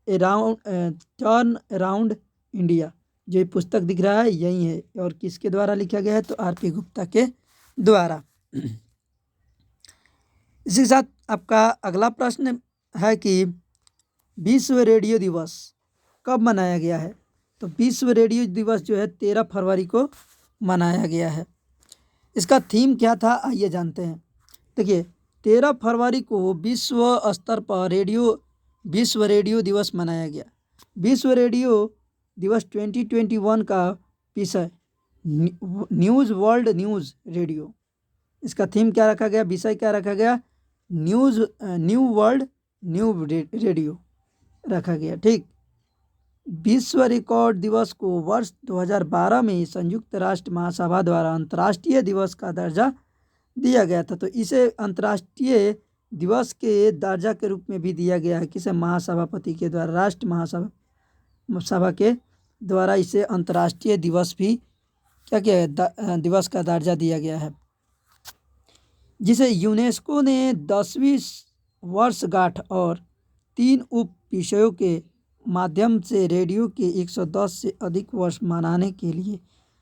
टर्न अराउंड इंडिया, जो ये पुस्तक दिख रहा है यही है, और किसके द्वारा लिखा गया है तो आर.पी. गुप्ता के द्वारा। इसी के साथ आपका अगला प्रश्न है कि विश्व रेडियो दिवस कब मनाया गया है। तो विश्व रेडियो दिवस जो है 13 फरवरी को मनाया गया है। इसका थीम क्या था आइए जानते हैं। देखिए 13 फरवरी को विश्व स्तर पर विश्व रेडियो दिवस मनाया गया। विश्व रेडियो दिवस 2021 का विषय न्यूज़ वर्ल्ड न्यूज़ रेडियो। इसका थीम क्या रखा गया, विषय क्या रखा गया, न्यू वर्ल्ड न्यू रेडियो रखा गया। ठीक, विश्व रिकॉर्ड दिवस को वर्ष 2012 में संयुक्त राष्ट्र महासभा द्वारा अंतर्राष्ट्रीय दिवस का दर्जा दिया गया था। तो इसे अंतर्राष्ट्रीय दिवस के दर्जा के रूप में भी दिया गया है, किसे, महासभापति के द्वारा, राष्ट्र महासभा के द्वारा इसे अंतर्राष्ट्रीय दिवस भी क्या किया है, दिवस का दर्जा दिया गया है, जिसे यूनेस्को ने 10वीं वर्षगांठ और 3 उप विषयों के माध्यम से रेडियो के 110 से अधिक वर्ष मनाने के लिए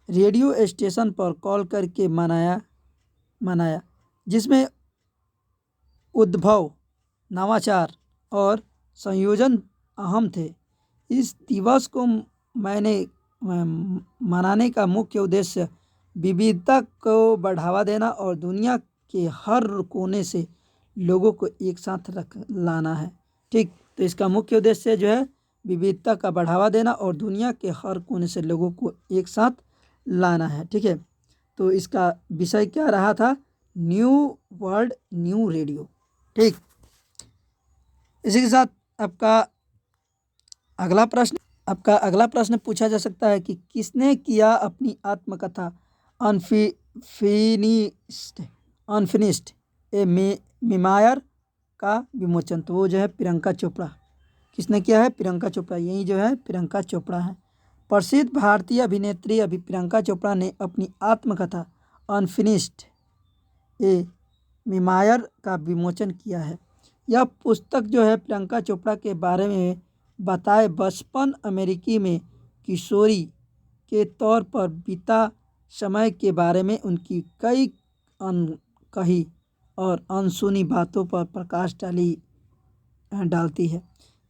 रेडियो स्टेशन पर कॉल करके मनाया, जिसमें उद्भव, नवाचार और संयोजन अहम थे। इस दिवस को मनाने का मुख्य उद्देश्य विविधता को बढ़ावा देना और दुनिया के हर कोने से लोगों को एक साथ लाना है। ठीक, तो इसका मुख्य उद्देश्य जो है विविधता का बढ़ावा देना और दुनिया के हर कोने से लोगों को एक साथ लाना है। ठीक है, तो इसका विषय क्या रहा था, न्यू वर्ल्ड न्यू रेडियो। ठीक, इसी के साथ आपका अगला प्रश्न पूछा जा सकता है कि किसने किया अपनी आत्मकथा अनफिनिश्ड ए मेमायर का विमोचन। तो वो जो है प्रियंका चोपड़ा। किसने किया है, प्रियंका चोपड़ा, यही जो है प्रियंका चोपड़ा है। प्रसिद्ध भारतीय अभिनेत्री प्रियंका चोपड़ा ने अपनी आत्मकथा अनफिनिश्ड ए मेमायर का विमोचन किया है। यह पुस्तक जो है प्रियंका चोपड़ा के बारे में बताए बचपन, अमेरिकी में किशोरी के तौर पर बीता समय के बारे में उनकी कई अनकही और अनसुनी बातों पर प्रकाश डालती है।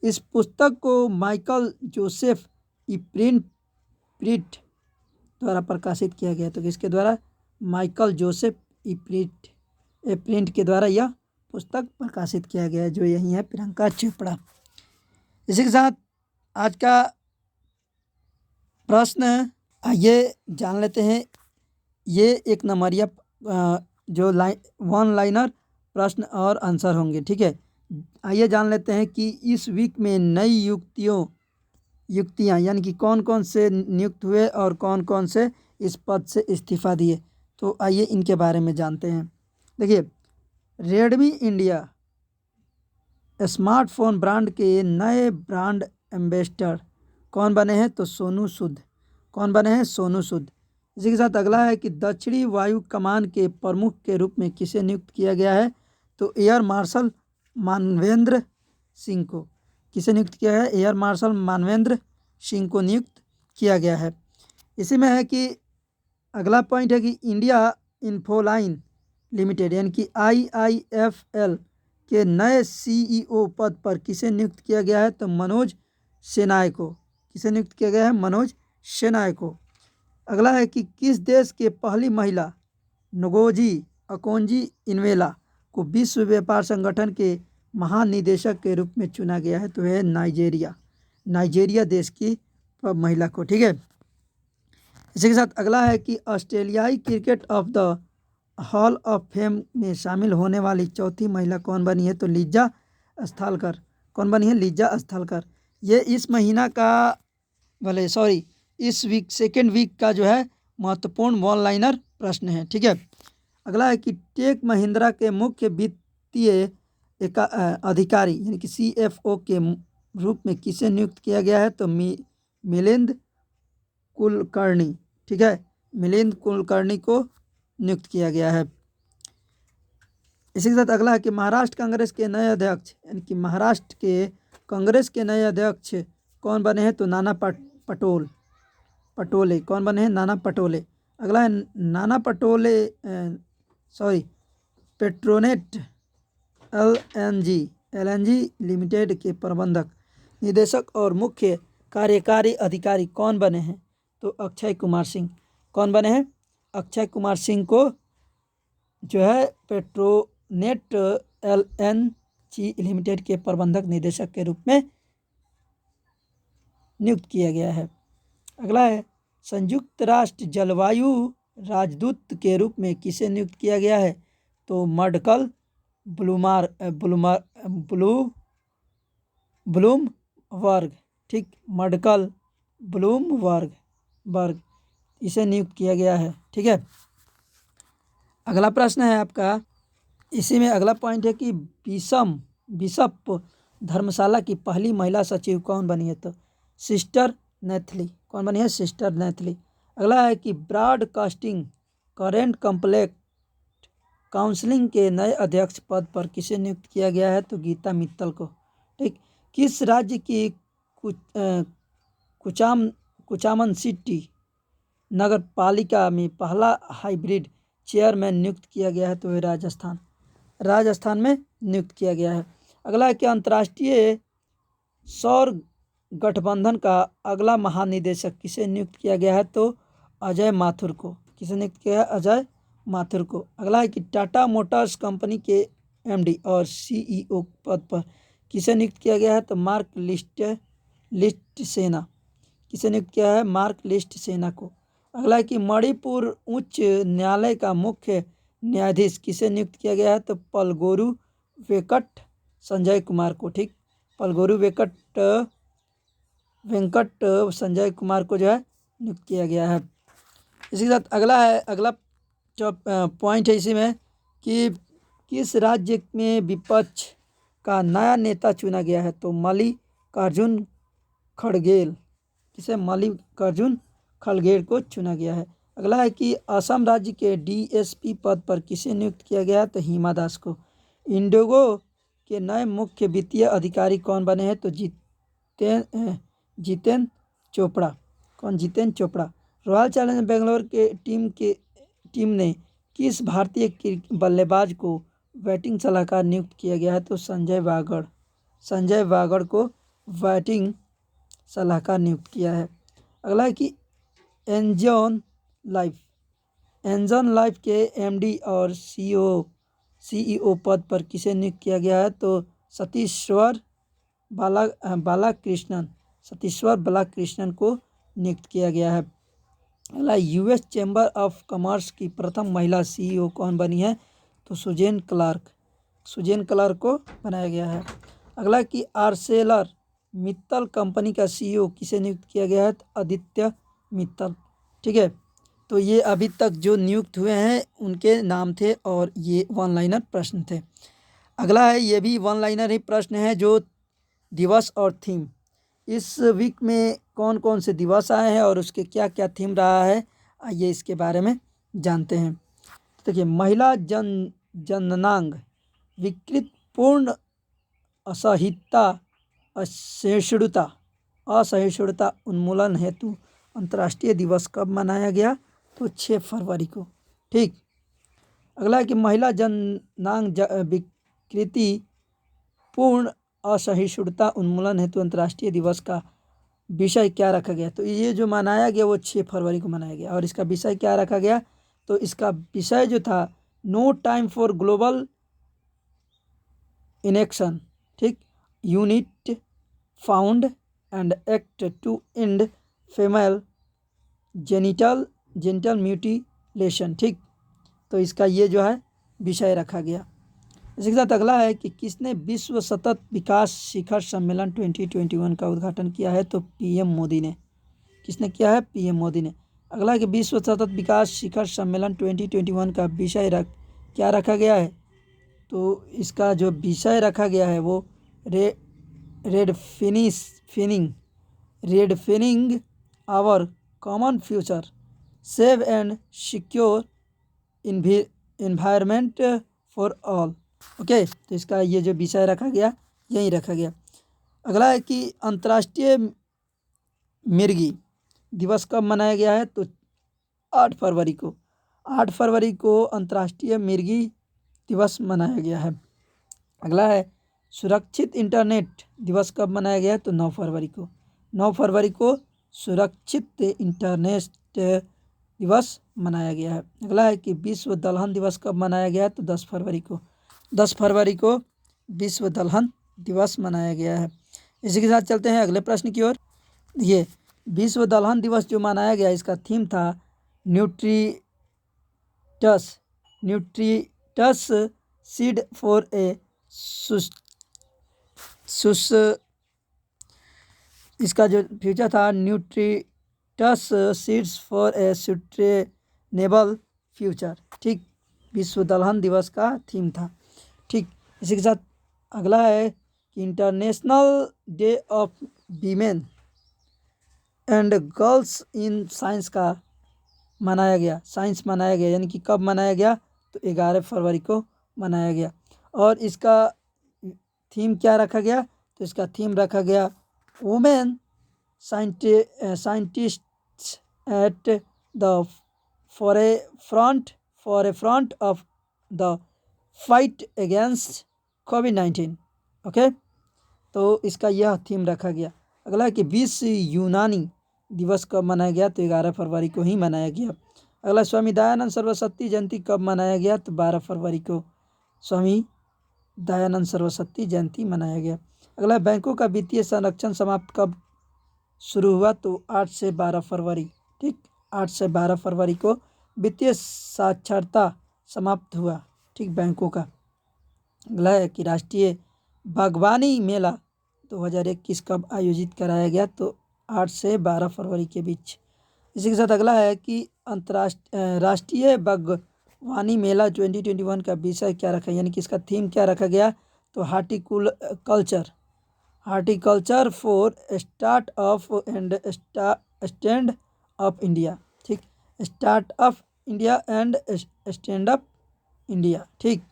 इस पुस्तक को माइकल जोसेफ प्रिंट द्वारा प्रकाशित किया गया। तो किसके द्वारा, माइकल जोसेफ प्रिंट के द्वारा यह पुस्तक प्रकाशित किया गया है, जो यही है प्रियंका चोपड़ा। इसी के साथ आज का प्रश्न आइए जान लेते हैं। ये एक नंबरिया जो वन लाइनर प्रश्न और आंसर होंगे। ठीक है, आइए जान लेते हैं कि इस वीक में नई युक्तियाँ यानी कि कौन कौन से नियुक्त हुए और कौन कौन से इस पद से इस्तीफा दिए। तो आइए इनके बारे में जानते हैं। देखिए, रेडमी इंडिया स्मार्टफोन ब्रांड के नए ब्रांड एम्बेसडर कौन बने हैं, तो सोनू सूद। कौन बने हैं, सोनू सूद। इसी के साथ अगला है कि दक्षिणी वायु कमान के प्रमुख के रूप में किसे नियुक्त किया गया है, तो एयर मार्शल मानवेंद्र सिंह को। किसे नियुक्त किया है, एयर मार्शल मानवेंद्र सिंह को नियुक्त किया गया है। इसी में है कि अगला पॉइंट है कि इंडिया इन्फोलाइन लिमिटेड यानी कि IIFL के नए CEO पद पर किसे नियुक्त किया गया है, तो मनोज शेनाय को। किसे नियुक्त किया गया है, मनोज शेनाय को। अगला है कि किस देश के पहली महिला नगोजी अकोंजी-इनवेला को विश्व व्यापार संगठन के महानिदेशक के रूप में चुना गया है, तो है नाइजीरिया देश की महिला को। ठीक है, इसी के साथ अगला है कि ऑस्ट्रेलियाई cricket of the hall of fame में शामिल होने वाली चौथी महिला कौन बनी है, तो लिजा स्थलकर। कौन बनी है, लिजा स्थलकर। ये इस महीना का इस वीक सेकेंड वीक का जो है महत्वपूर्ण वन लाइनर प्रश्न है। ठीक है, अगला है कि टेक महिंद्रा के मुख्य वित्तीय अधिकारी यानी कि CFO के रूप में किसे नियुक्त किया गया है, तो मिलिंद कुलकर्णी। ठीक है, मिलिंद कुलकर्णी को नियुक्त किया गया है। इसी के साथ अगला है कि महाराष्ट्र कांग्रेस के नए अध्यक्ष, यानी कि महाराष्ट्र के कांग्रेस के नए अध्यक्ष कौन बने हैं? तो नाना पटोले। कौन बने हैं? नाना पटोले। अगला है Nana Patole Petronet LNG limited के प्रबंधक, निदेशक और मुख्य कार्यकारी अधिकारी कौन बने हैं? तो अक्षय कुमार सिंह। कौन बने हैं? अक्षय कुमार सिंह को जो है पेट्रोनेट एलएनजी लिमिटेड के प्रबंधक निदेशक के रूप में नियुक्त किया गया है। अगला है संयुक्त राष्ट्र जलवायु राजदूत के रूप में किसे नियुक्त किया गया है? तो मर्कल ब्लूमबर्ग। ठीक, मर्कल ब्लूमबर्ग इसे नियुक्त किया गया है। ठीक है, अगला प्रश्न है आपका, इसी में अगला पॉइंट है कि बिशप धर्मशाला की पहली महिला सचिव कौन बनी है? तो सिस्टर नेथली। कौन बनी है? सिस्टर नेथली। अगला है कि ब्रॉडकास्टिंग करेंट कंप्लेंट काउंसिलिंग के नए अध्यक्ष पद पर किसे नियुक्त किया गया है? तो गीता मित्तल को। ठीक, किस राज्य की कुचामन सिटी नगर पालिका में पहला हाइब्रिड चेयरमैन नियुक्त किया गया है? तो वह राजस्थान में नियुक्त किया गया है। अगला है कि अंतर्राष्ट्रीय सौर गठबंधन का अगला महानिदेशक किसे नियुक्त किया गया है? तो अजय माथुर को। किसे नियुक्त किया है? अजय माथुर को। अगला है कि टाटा मोटर्स कंपनी के एमडी और सीईओ पद पर किसे नियुक्त किया गया है? तो मार्क लिस्ट सेना। किसे नियुक्त किया है? मार्क लिस्ट सेना को। अगला है कि मणिपुर उच्च न्यायालय का मुख्य न्यायाधीश किसे नियुक्त किया गया है? तो पलगोरु वेंकट संजय कुमार को। ठीक, पलगोरु वेंकट संजय कुमार को जो है नियुक्त किया गया है। इसी के साथ अगला जो पॉइंट है इसी में कि किस राज्य में विपक्ष का नया नेता चुना गया है? तो मल्लिकार्जुन खड़गेल। किसे? मल्लिकार्जुन खड़गेल को चुना गया है। अगला है कि असम राज्य के डीएसपी पद पर किसे नियुक्त किया गया है? तो हिमा दास को। इंडिगो के नए मुख्य वित्तीय अधिकारी कौन बने हैं? तो जितेंद्र चोपड़ा। कौन? जितेंद्र चोपड़ा। रॉयल चैलेंजर्स बेंगलोर के टीम ने किस भारतीय बल्लेबाज को बैटिंग सलाहकार नियुक्त किया गया है? तो संजय वागड़ को बैटिंग सलाहकार नियुक्त किया है। अगला है कि एंजॉन लाइफ के एमडी और सीईओ पद पर किसे नियुक्त किया गया है? तो सतीश्वर बालाकृष्णन को नियुक्त किया गया है। अगला यूएस चैम्बर ऑफ कॉमर्स की प्रथम महिला सीईओ कौन बनी है? तो सुजेन क्लार्क को बनाया गया है। अगला कि आर्सेलर मित्तल कंपनी का सीईओ किसे नियुक्त किया गया है? तो आदित्य मित्तल। ठीक है, तो ये अभी तक जो नियुक्त हुए हैं उनके नाम थे और ये वन लाइनर प्रश्न थे। अगला है, ये भी वन लाइनर ही प्रश्न है, जो दिवस और थीम। इस वीक में कौन कौन से दिवस आए हैं और उसके क्या क्या थीम रहा है, आइए इसके बारे में जानते हैं। देखिए, महिला जननांग विकृत पूर्ण असहिष्णुता उन्मूलन हेतु अंतर्राष्ट्रीय दिवस कब मनाया गया? तो 6 फरवरी को। ठीक, अगला है कि महिला जननांग विकृति पूर्ण असहिष्णुता उन्मूलन हेतु अंतर्राष्ट्रीय दिवस का विषय क्या रखा गया? तो ये जो मनाया गया वो 6 फरवरी को मनाया गया। और इसका विषय क्या रखा गया? तो इसका विषय जो था, no time for global inaction. ठीक, unite fund and act to end female genital mutilation. ठीक, तो इसका ये जो है विषय रखा गया। इसके साथ अगला है कि किसने विश्व सतत विकास शिखर सम्मेलन 2021 का उद्घाटन किया है? तो पीएम मोदी ने। किसने किया है? पीएम मोदी ने। अगला है कि विश्व सतत विकास शिखर सम्मेलन 2021 का विषय क्या रखा गया है? तो इसका जो विषय रखा गया है वो redefining our common future, safe and secure environment for all. Okay, तो इसका ये जो विषय रखा गया यही रखा गया। अगला है कि अंतर्राष्ट्रीय मिर्गी दिवस कब मनाया गया है, तो 8 फरवरी को। 8 फरवरी को अंतर्राष्ट्रीय मिर्गी दिवस मनाया गया है। अगला है सुरक्षित इंटरनेट दिवस कब मनाया गया है, तो 9 फरवरी को। 9 फरवरी को सुरक्षित इंटरनेट दिवस मनाया गया है। अगला है कि विश्व दलहन दिवस कब मनाया गया है, तो 10 फरवरी को। 10 फरवरी को विश्व दलहन दिवस मनाया गया है। इसी के साथ चलते हैं अगले प्रश्न की ओर। ये विश्व दलहन दिवस जो मनाया गया, इसका थीम था न्यूट्रीटस सीड फॉर ए सुस इसका जो फ्यूचर था, nutritious seeds for a sustainable future. ठीक, विश्व दलहन दिवस का थीम था। ठीक, इसी के साथ अगला है कि international day of women and girls in science का मनाया गया, साइंस मनाया गया, यानी कि कब मनाया गया, तो 11 फरवरी को मनाया गया। और इसका थीम क्या रखा गया, तो इसका थीम रखा गया women scientists at the forefront of the fight against कोविड-19। ओके, तो इसका यह थीम रखा गया। अगला है कि विश्व यूनानी दिवस कब मनाया गया, तो 11 फरवरी को ही मनाया गया। अगला स्वामी दयानंद सरस्वती जयंती कब मनाया गया, तो 12 फरवरी को स्वामी दयानंद सरस्वती जयंती मनाया गया। अगला बैंकों का वित्तीय संरक्षण समाप्त कब शुरू हुआ, तो 8 से 12 फरवरी। ठीक, 8 से 12 फरवरी को वित्तीय साक्षरता समाप्त हुआ। ठीक, बैंकों का। अगला है कि राष्ट्रीय बागवानी मेला 2021 कब आयोजित कराया गया, तो 8 से 12 फरवरी के बीच। इसी के साथ अगला है कि राष्ट्रीय बागवानी मेला 2021 का विषय क्या रखा, यानी कि इसका थीम क्या रखा गया, तो horticulture for start up and stand up India. ठीक, start up India and stand up India. ठीक,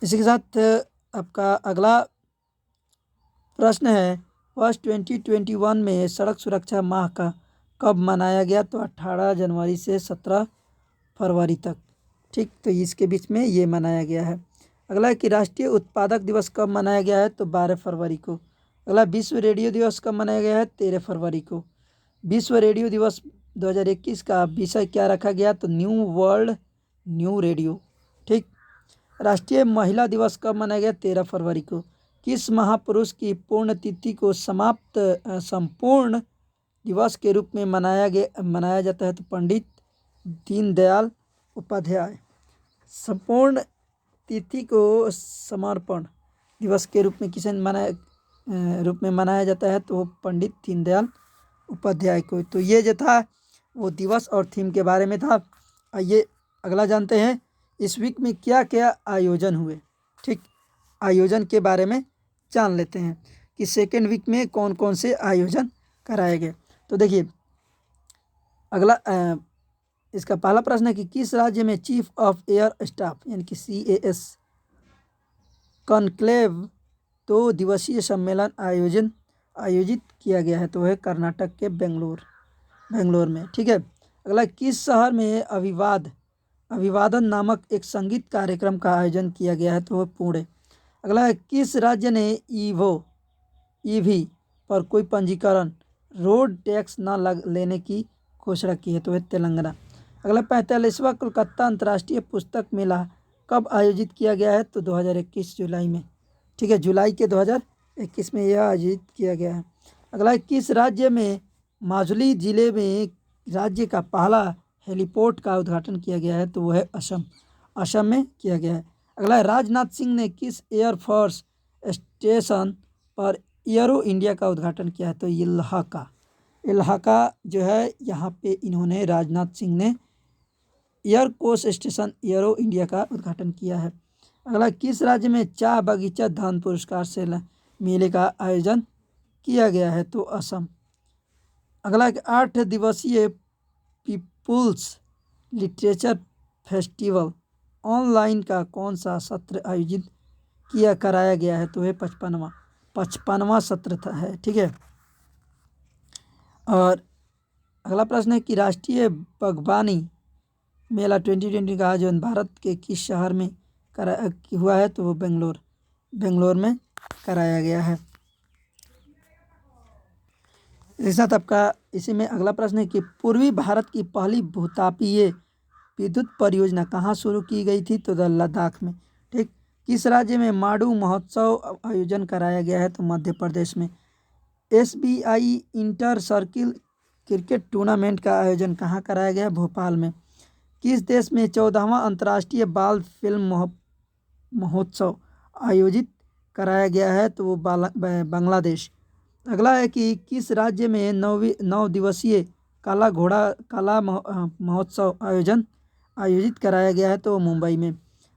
इसी के साथ आपका अगला प्रश्न है, वर्ष 2021 में सड़क सुरक्षा माह का कब मनाया गया, तो 18 जनवरी से 17 फरवरी तक। ठीक, तो इसके बीच में ये मनाया गया है। अगला है कि राष्ट्रीय उत्पादक दिवस कब मनाया गया है, तो 12 फरवरी को। अगला विश्व रेडियो दिवस कब मनाया गया है, 13 फरवरी को। विश्व रेडियो दिवस 2021 का विषय क्या रखा गया, तो न्यू वर्ल्ड न्यू रेडियो। ठीक, राष्ट्रीय महिला दिवस कब मनाया गया, 13 फरवरी को। किस महापुरुष की पुण्यतिथि को संपूर्ण दिवस के रूप में मनाया जाता है, तो पंडित दीनदयाल उपाध्याय। संपूर्ण तिथि को समर्पण दिवस के रूप में रूप में मनाया जाता है, तो वो पंडित दीनदयाल उपाध्याय को। तो ये जो था वो दिवस और थीम के बारे में था। आइए अगला जानते हैं, इस वीक में क्या क्या आयोजन हुए। ठीक, आयोजन के बारे में जान लेते हैं कि सेकेंड वीक में कौन कौन से आयोजन कराए गए। तो देखिए अगला इसका पहला प्रश्न है कि किस राज्य में चीफ ऑफ एयर स्टाफ यानी कि CAS कॉन्क्लेव 2 दिवसीय सम्मेलन आयोजित किया गया है, तो वह कर्नाटक के बेंगलोर में। ठीक है, अगला किस शहर में अभिवादन नामक एक संगीत कार्यक्रम का आयोजन किया गया है, तो वह पुणे। अगला है किस राज्य ने EV पर कोई पंजीकरण रोड टैक्स न लेने की घोषणा की है, तो वह तेलंगाना। अगला 45वां कोलकाता अंतर्राष्ट्रीय पुस्तक मेला कब आयोजित किया गया है, तो 2021 जुलाई में। ठीक है, जुलाई के 2021 में यह आयोजित किया गया है। अगला किस राज्य में माजुली जिले में राज्य का पहला हेलीपोर्ट का उद्घाटन किया गया है, तो वह है असम में किया गया है। अगला राजनाथ सिंह ने किस एयरफोर्स स्टेशन पर एयरो इंडिया का उद्घाटन किया है, तो इलाहाका जो है यहाँ पे इन्होंने राजनाथ सिंह ने air course station aero India का उद्घाटन किया है। अगला किस राज्य में चाय बगीचा धन पुरस्कार से मेले का आयोजन किया गया है, तो असम। अगला 8 दिवसीय पीपुल्स लिटरेचर फेस्टिवल ऑनलाइन का कौन सा सत्र आयोजित कराया गया है? तो ये 55वां सत्र था है। ठीक है। और अगला प्रश्न है कि राष्ट्रीय बागवानी मेला 2020 का आयोजन भारत के किस शहर में हुआ है? तो वो बेंगलोर में कराया गया है। इसके साथ आपका इसी में अगला प्रश्न है कि पूर्वी भारत की पहली भूतापीय विद्युत परियोजना कहाँ शुरू की गई थी? तो लद्दाख में। ठीक। किस राज्य में माडू महोत्सव आयोजन कराया गया है? तो मध्य प्रदेश में। SBI inter circle cricket tournament का आयोजन कहाँ कराया गया? भोपाल में। किस देश में 14वां अंतर्राष्ट्रीय बाल फिल्म महोत्सव आयोजित कराया गया है? तो वो बांग्लादेश। अगला है कि किस राज्य में 9 दिवसीय काला महोत्सव आयोजित कराया गया है? तो मुंबई में।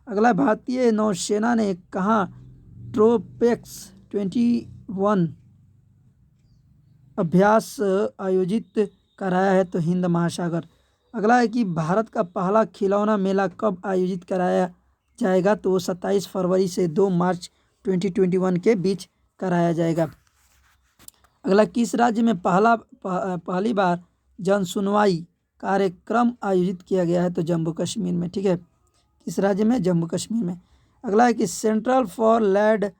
अगला, भारतीय नौसेना ने कहाँ ट्रोपेक्स 21 अभ्यास आयोजित कराया है? तो हिंद महासागर। अगला है कि भारत का पहला खिलौना मेला कब आयोजित कराया जाएगा? तो 27 फरवरी से 2 मार्च 2021 के बीच कराया जाएगा। अगला, किस राज्य में पहली बार जन सुनवाई कार्यक्रम आयोजित किया गया है? तो जम्मू कश्मीर में। ठीक है। किस राज्य में? जम्मू कश्मीर में। अगला है कि central for land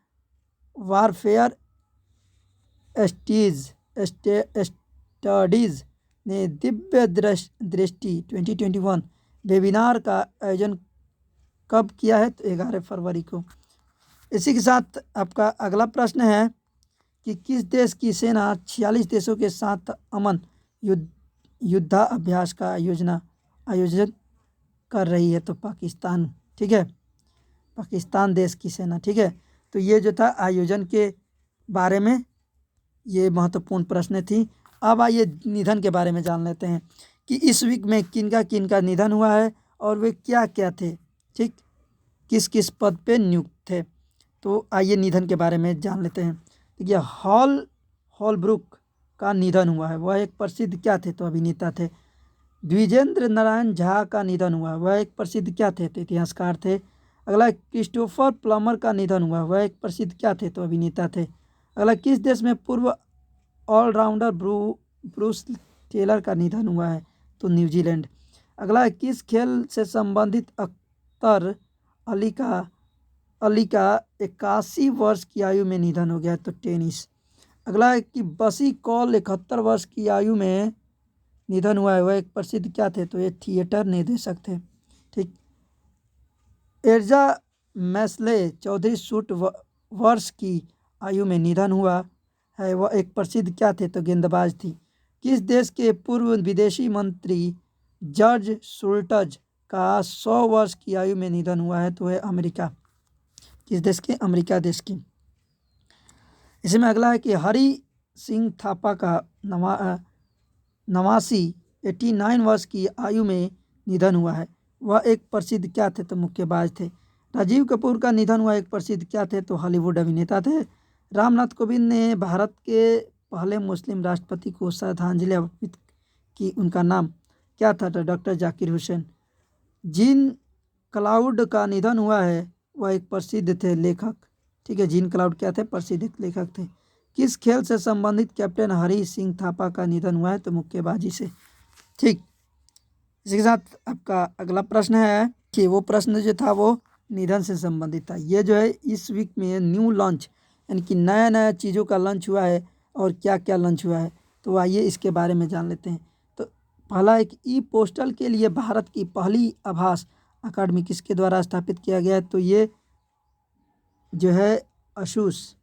warfare studies ने दिव्य दृष्टि 2021 वेबिनार का आयोजन कब किया है? तो 11 फरवरी को। इसी के साथ आपका अगला प्रश्न है कि किस देश की सेना 46 देशों के साथ अमन युद्धाभ्यास का आयोजन कर रही है? तो पाकिस्तान। ठीक है। पाकिस्तान देश की सेना। ठीक है। तो ये जो था आयोजन के बारे में ये महत्वपूर्ण प्रश्न थी। अब आइए निधन के बारे में जान लेते हैं कि इस वीक में किनका निधन हुआ है और वे क्या क्या थे। ठीक। किस किस पद पे नियुक्त थे। तो आइए निधन के बारे में जान लेते हैं। देखिए, हॉलब्रुक का निधन हुआ है। वह एक प्रसिद्ध क्या थे? तो अभिनेता थे। द्विजेंद्र नारायण झा का निधन हुआ। वह एक प्रसिद्ध क्या थे? तो इतिहासकार थे। अगला, क्रिस्टोफर प्लमर का निधन हुआ। वह एक प्रसिद्ध क्या थे? तो अभिनेता थे। अगला, किस देश में पूर्व ऑलराउंडर ब्रूस टेलर का निधन हुआ है? तो न्यूजीलैंड। अगला, किस खेल से संबंधित अख्तर अली का 81 वर्ष की आयु में निधन हो गया? तो टेनिस। अगला है कि बसी कौल 71 वर्ष की आयु में निधन हुआ है। वह एक प्रसिद्ध क्या थे? तो ये थिएटर निर्देशक थे। ठीक। एर्जा मैस्ले 34 वर्ष की आयु में निधन हुआ है। वह एक प्रसिद्ध क्या थे? तो गेंदबाज थी। किस देश के पूर्व विदेशी मंत्री जॉर्ज शुल्टज का 100 वर्ष की आयु में निधन हुआ है? तो है अमेरिका। किस देश के? अमेरिका देश की। इसमें अगला है कि हरि सिंह थापा का 89 वर्ष की आयु में निधन हुआ है। वह एक प्रसिद्ध क्या थे? तो मुक्केबाज थे। राजीव कपूर का निधन हुआ। एक प्रसिद्ध क्या थे? तो हॉलीवुड अभिनेता थे। रामनाथ कोविंद ने भारत के पहले मुस्लिम राष्ट्रपति को श्रद्धांजलि अर्पित की। उनका नाम क्या था? तो doctor Zakir Hussain. Gene cloud का निधन हुआ है। वह एक प्रसिद्ध थे लेखक। ठीक है। जीन क्लाउड क्या थे? प्रसिद्ध लेखक थे। किस खेल से संबंधित कैप्टन हरि सिंह थापा का निधन हुआ है? तो मुक्केबाजी से। ठीक। इसी के साथ आपका अगला प्रश्न है कि वो प्रश्न जो था वो निधन से संबंधित था। ये जो है इस वीक में न्यू लॉन्च यानी कि नया चीज़ों का लॉन्च हुआ है और क्या क्या लॉन्च हुआ है। तो आइए इसके बारे में जान लेते हैं। तो पहला एक ई पोस्टल के लिए भारत की पहली आभास अकादमी किसके द्वारा स्थापित किया गया है? तो ये जो है असूस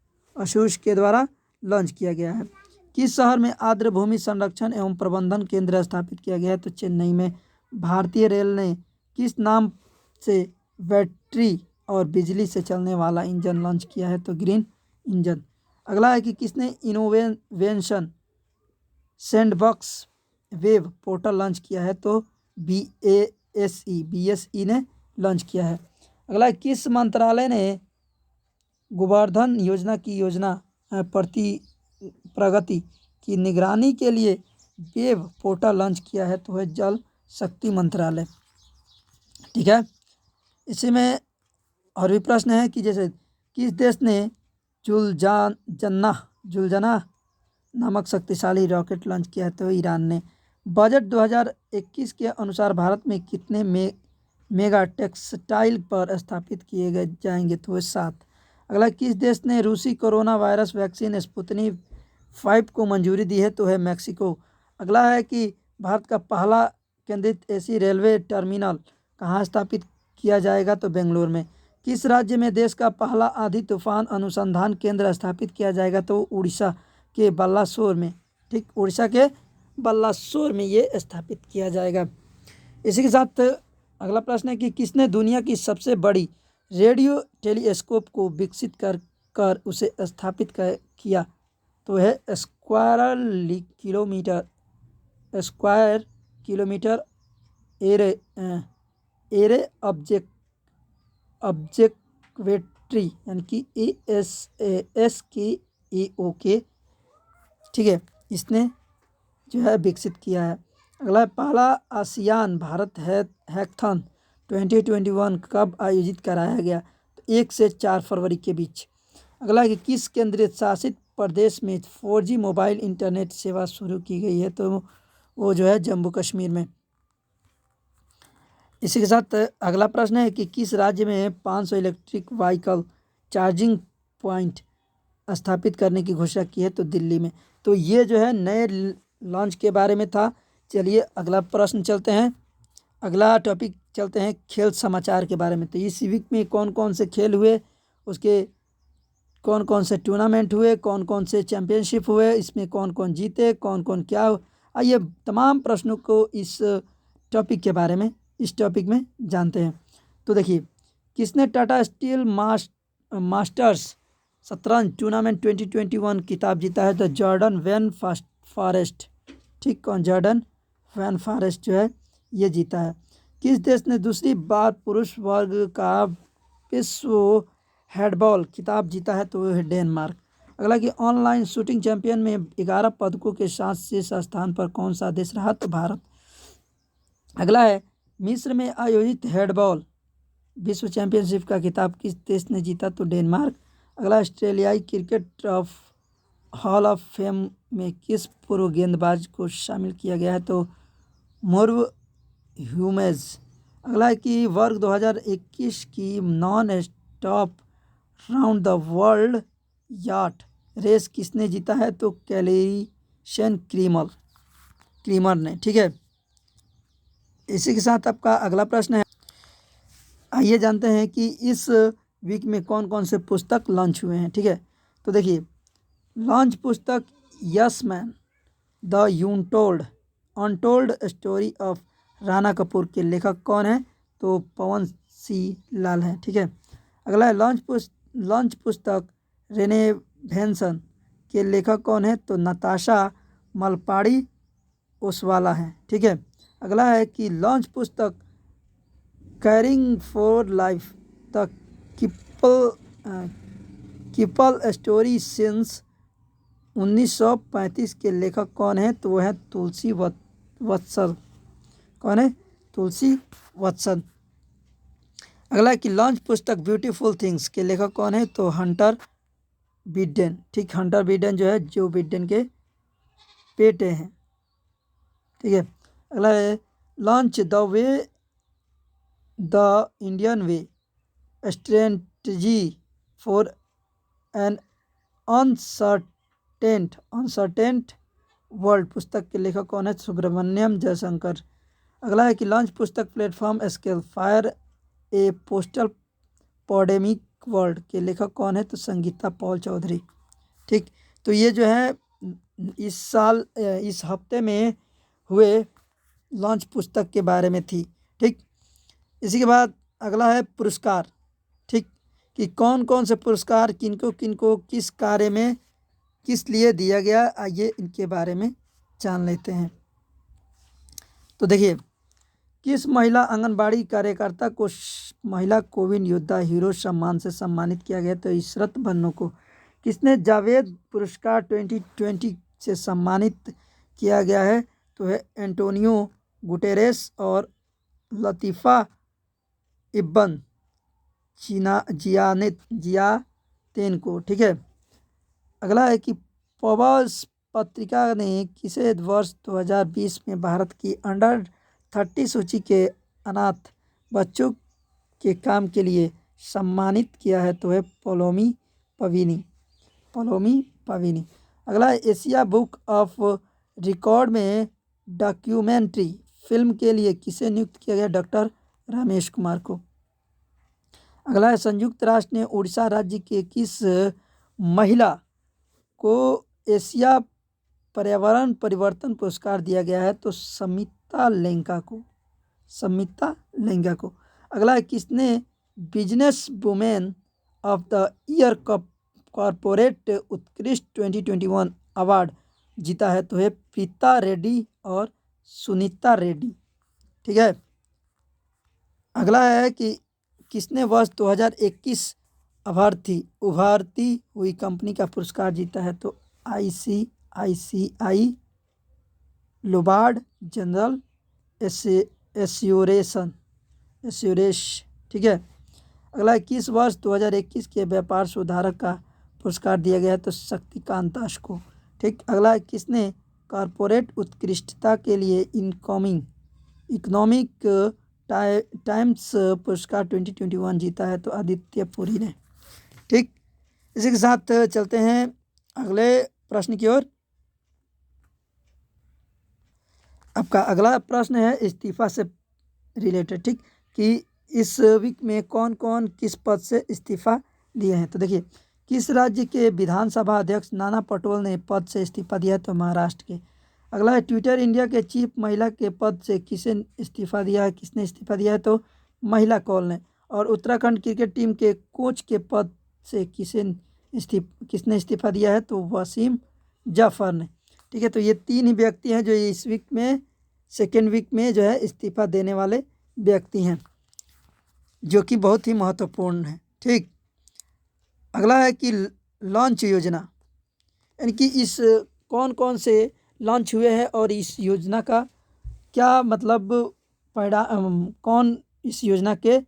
के द्वारा लॉन्च किया गया है। किस शहर में आर्द्र भूमि संरक्षण एवं प्रबंधन केंद्र स्थापित किया गया है? तो चेन्नई में। भारतीय रेल ने किस नाम से बैटरी और बिजली से चलने वाला इंजन लॉन्च किया है? तो ग्रीन इंजन। अगला है कि किसने innovation sandbox web portal launch किया है? तो BSE ने लॉन्च किया है। अगला है किस मंत्रालय ने गोवर्धन योजना की प्रगति की निगरानी के लिए वेब पोर्टल लॉन्च किया है? तो है जल शक्ति मंत्रालय। ठीक है। इसी में और भी प्रश्न है कि जैसे किस देश ने जुलजना नामक शक्तिशाली रॉकेट लॉन्च किया है? तो ईरान ने। बजट 2021 के अनुसार भारत में कितने मेगा टेक्सटाइल पर स्थापित किए गए जाएंगे? तो वे 7। अगला, किस देश ने रूसी कोरोना वायरस वैक्सीन स्पुतनिक 5 को मंजूरी दी है? तो है मैक्सिको। अगला है कि भारत का पहला केंद्रित एसी रेलवे टर्मिनल कहाँ स्थापित किया जाएगा? तो बेंगलुरु में। किस राज्य में देश का पहला आंधी तूफान अनुसंधान केंद्र स्थापित किया जाएगा? तो उड़ीसा के बालासोर में। ठीक, उड़ीसा के बालासोर में ये स्थापित किया जाएगा। इसी के साथ अगला प्रश्न है कि किसने दुनिया की सबसे बड़ी रेडियो टेलीस्कोप को विकसित कर उसे स्थापित किया? तो है स्क्वायर किलोमीटर एरे ऑब्जेक्टिवेटरी यानी कि ASASKEOK। ठीक है, इसने जो है विकसित किया है। अगला है, पहला आसियान भारत हैकथॉन 2021 कब आयोजित कराया गया? तो 1 से 4 फरवरी के बीच। अगला है कि किस केंद्रीय शासित प्रदेश में 4G मोबाइल इंटरनेट सेवा शुरू की गई है? तो वो जो है जम्मू कश्मीर में। इसी के साथ अगला प्रश्न है कि किस राज्य में 500 इलेक्ट्रिक व्हीकल चार्जिंग पॉइंट स्थापित करने की घोषणा की है? तो दिल्ली में। तो ये जो है नए लॉन्च के बारे में था। चलिए अगला प्रश्न चलते हैं, अगला टॉपिक चलते हैं खेल समाचार के बारे में। तो इस वीक में कौन कौन से खेल हुए, उसके कौन कौन से टूर्नामेंट हुए, कौन कौन से चैंपियनशिप हुए, इसमें कौन कौन जीते, कौन कौन क्या। आइए तमाम प्रश्नों को इस टॉपिक में जानते हैं। तो देखिए, किसने टाटा स्टील मास्टर्स शतरंज टूर्नामेंट 2021 खिताब जीता है? तो जॉर्डन वैन फॉरेस्ट। ठीक, कौन? जॉर्डन वैन फॉरेस्ट जो है ये जीता है। किस देश ने दूसरी बार पुरुष वर्ग का विश्व हैंडबॉल खिताब जीता है? तो है डेनमार्क। अगला कि ऑनलाइन शूटिंग चैंपियन में 11 पदकों के साथ शीर्ष स्थान पर कौन सा देश रहा? तो भारत। अगला है, मिस्र में आयोजित हैंडबॉल विश्व चैंपियनशिप का खिताब किस देश ने जीता? तो डेनमार्क। अगला, ऑस्ट्रेलियाई क्रिकेट हॉल ऑफ फेम में किस पूर्व गेंदबाज को शामिल किया गया है? तो मोर्व ह्यूमेज। अगला है कि वर्ग 2021 की non stop round the world yacht race किसने जीता है? तो कैलिशन क्रीमर ने। ठीक है, इसी के साथ आपका अगला प्रश्न है, आइए जानते हैं कि इस वीक में कौन कौन से पुस्तक लॉन्च हुए हैं। ठीक है, तो देखिए, लॉन्च पुस्तक yes man the untold story of Rana Kapoor के लेखक कौन है? तो पवन सिंह लाल है। ठीक है, अगला है, लॉन्च पुस्तक रेनेवेंशन के लेखक कौन है? तो नताशा मलपाड़ी ओसवाला है। ठीक है, अगला है कि लॉन्च पुस्तक caring for life the keeple story since 1935 के लेखक कौन है? तो वह है तुलसी वत्सल। कौन है? तुलसी वत्सल। अगला है कि लॉन्च पुस्तक ब्यूटीफुल थिंग्स के लेखक कौन है? तो हंटर बिडेन। ठीक, हंटर बिडेन जो है जो बिडेन के बेटे हैं। ठीक है, अगला है, launch the Indian way strategy for an uncertain world पुस्तक के लेखक कौन है? सुब्रमण्यम जयशंकर। अगला है कि लॉन्च पुस्तक प्लेटफॉर्म स्केल फायर ए पोस्टल पॉडेमिक वर्ल्ड के लेखक कौन है? तो संगीता पॉल चौधरी। ठीक, तो ये जो है इस हफ्ते में हुए लॉन्च पुस्तक के बारे में थी। ठीक, इसी के बाद अगला है पुरस्कार। ठीक, कि कौन कौन से पुरस्कार किनको किस कार्य में किस लिए दिया गया, आइए इनके बारे में जान लेते हैं। तो देखिए, किस महिला आंगनबाड़ी कार्यकर्ता को महिला कोविड योद्धा हीरो सम्मान से सम्मानित किया गया? तो इशरत बन्नो को। किसने जावेद पुरस्कार 2020 से सम्मानित किया गया है? तो है एंटोनियो गुटेरेस और लतीफ़ा इब्बन जियातेन को। ठीक है। अगला है कि पॉबस पत्रिका ने किसे वर्ष 2020 में भारत की अंडर 30 सूची के अनाथ बच्चों के काम के लिए सम्मानित किया है? तो है पोलोमी पवीनी। अगला है एशिया बुक ऑफ रिकॉर्ड में डॉक्यूमेंट्री फिल्म के लिए किसे नियुक्त किया गया? डॉक्टर रमेश कुमार को। अगला है संयुक्त राष्ट्र ने उड़ीसा राज्य के किस महिला को एशिया पर्यावरण परिवर्तन पुरस्कार दिया गया है? तो समिता लेंगा को। अगला है किसने business women of the year corporate उत्कृष्ट 2021 अवार्ड जीता है? तो है प्रीता रेड्डी और सुनीता रेड्डी। ठीक है। अगला है कि किसने वर्ष 2021 उभरती हुई कंपनी का पुरस्कार जीता है? तो ICICI लोबार्ड जनरल एस्योरेश। ठीक है। अगला है किस वर्ष 2021 के व्यापार सुधारक का पुरस्कार दिया गया है? तो शक्तिकांत दास को। ठीक। अगला है किसने कॉरपोरेट उत्कृष्टता के लिए इकोनॉमिक टाइम्स पुरस्कार 2021 जीता है? तो आदित्य पुरी ने। ठीक। इसी के साथ चलते हैं अगले प्रश्न की ओर। आपका अगला प्रश्न है इस्तीफा से रिलेटेड। ठीक। कि इस वीक में कौन कौन किस पद से इस्तीफा दिए हैं? तो देखिए, किस राज्य के विधानसभा अध्यक्ष नाना पटोले ने पद से इस्तीफा दिया है? तो महाराष्ट्र के। अगला है ट्विटर इंडिया के चीफ महिला के पद से किसने इस्तीफा दिया है? तो महिला कौल ने। और उत्तराखंड क्रिकेट टीम के कोच के पद से किसने इस्तीफा दिया है? तो वसीम जाफर ने। ठीक है। तो ये 3 ही व्यक्ति हैं जो इस वीक में सेकेंड वीक में जो है इस्तीफा देने वाले व्यक्ति हैं, जो कि बहुत ही महत्वपूर्ण है। ठीक। अगला है कि लॉन्च योजना, यानी कि इस कौन कौन से लॉन्च हुए हैं और इस योजना का क्या मतलब कौन इस योजना के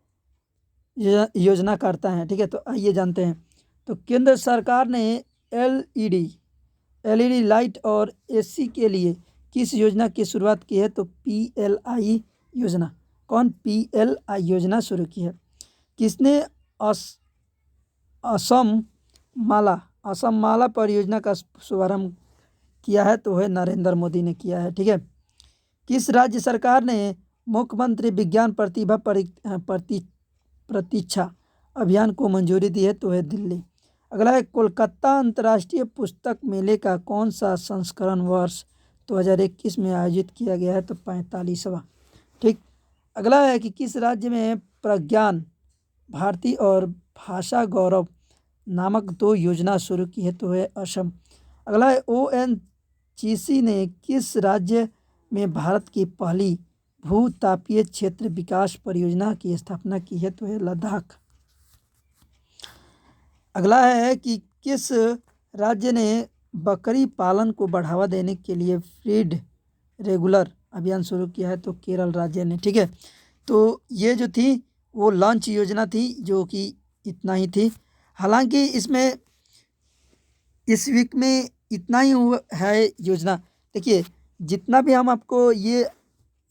योजना करता है? ठीक है। तो आइए जानते हैं। तो केंद्र सरकार ने एलईडी लाइट और एसी के लिए किस योजना की शुरुआत की है? तो PLI योजना। कौन PLI योजना शुरू की है? किसने असम माला परियोजना का शुभारंभ किया है? तो है नरेंद्र मोदी ने किया है। ठीक है। किस राज्य सरकार ने मुख्यमंत्री विज्ञान प्रतिभा प्रतीक्षा अभियान को मंजूरी दी है? तो है दिल्ली। अगला है कोलकाता अंतर्राष्ट्रीय पुस्तक मेले का कौन सा संस्करण वर्ष 2021 में आयोजित किया गया है? तो 45वां। ठीक। अगला है कि किस राज्य में प्रज्ञान भारती और भाषा गौरव नामक 2 योजना शुरू की है? तो है असम। अगला है ONGC ने किस राज्य में भारत की पहली भूतापीय क्षेत्र विकास परियोजना की स्थापना की है? तो है लद्दाख। अगला है कि किस राज्य ने बकरी पालन को बढ़ावा देने के लिए फीड रेगुलर अभियान शुरू किया है? तो केरल राज्य ने। ठीक है। तो ये जो थी वो लॉन्च योजना थी, जो कि इतना ही थी। हालांकि इसमें इस वीक में इतना ही है योजना। देखिए, जितना भी हम आपको ये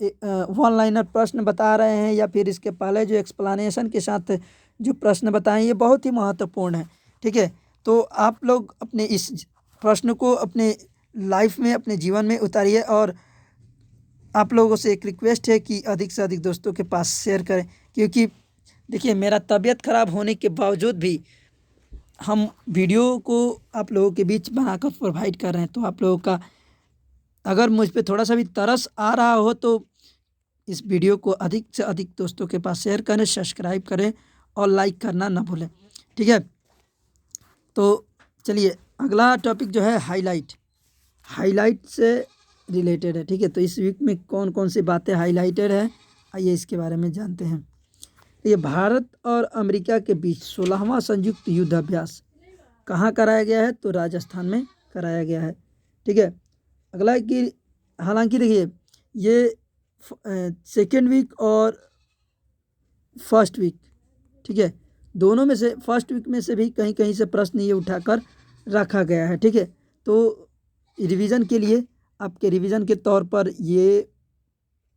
वन लाइनर प्रश्न बता रहे हैं या फिर इसके पहले जो एक्सप्लेनेशन के साथ जो प्रश्न बताएं, ये बहुत ही महत्वपूर्ण है। ठीक है। तो आप लोग अपने इस प्रश्न को अपने लाइफ में, अपने जीवन में उतारिए। और आप लोगों से एक रिक्वेस्ट है कि अधिक से अधिक दोस्तों के पास शेयर करें, क्योंकि देखिए, मेरा तबीयत ख़राब होने के बावजूद भी हम वीडियो को आप लोगों के बीच बनाकर प्रोवाइड कर रहे हैं। तो आप लोगों का अगर मुझ पे थोड़ा सा भी तरस आ रहा हो तो इस वीडियो को अधिक से अधिक दोस्तों के पास शेयर करें, सब्सक्राइब करें और लाइक करना ना भूलें। ठीक है। तो चलिए, अगला टॉपिक जो है हाईलाइट से रिलेटेड है। ठीक है। तो इस वीक में कौन कौन सी बातें हाईलाइटेड है, आइए इसके बारे में जानते हैं। ये भारत और अमेरिका के बीच 16वां संयुक्त युद्ध अभ्यास कहाँ कराया गया है? तो राजस्थान में कराया गया है। ठीक है। अगला है कि हालांकि देखिए, ये सेकेंड वीक और फर्स्ट वीक, ठीक है, दोनों में से फर्स्ट वीक में से भी कहीं कहीं से प्रश्न ये उठाकर रखा गया है। ठीक है, तो रिवीजन के लिए, आपके रिवीजन के तौर पर ये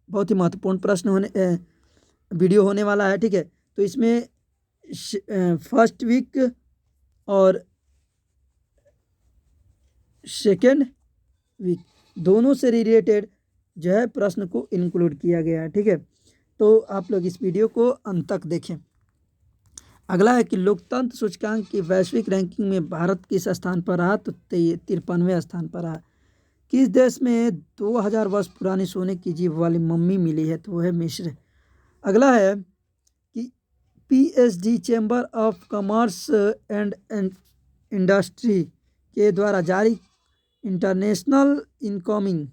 बहुत ही महत्वपूर्ण वीडियो होने वाला है। ठीक है, तो इसमें फर्स्ट वीक और सेकेंड वीक दोनों से रिलेटेड जो है प्रश्न को इंक्लूड किया गया है। ठीक है, तो आप लोग इस वीडियो को अंत तक देखें। अगला है कि लोकतंत्र सूचकांक की वैश्विक रैंकिंग में भारत किस स्थान पर रहा? तो 53वें स्थान पर रहा। किस देश में 2000 वर्ष पुरानी सोने की जीभ वाली मम्मी मिली है? तो वो है मिस्र। अगला है कि PhD chamber of commerce and industry के द्वारा जारी इंटरनेशनल इनकमिंग,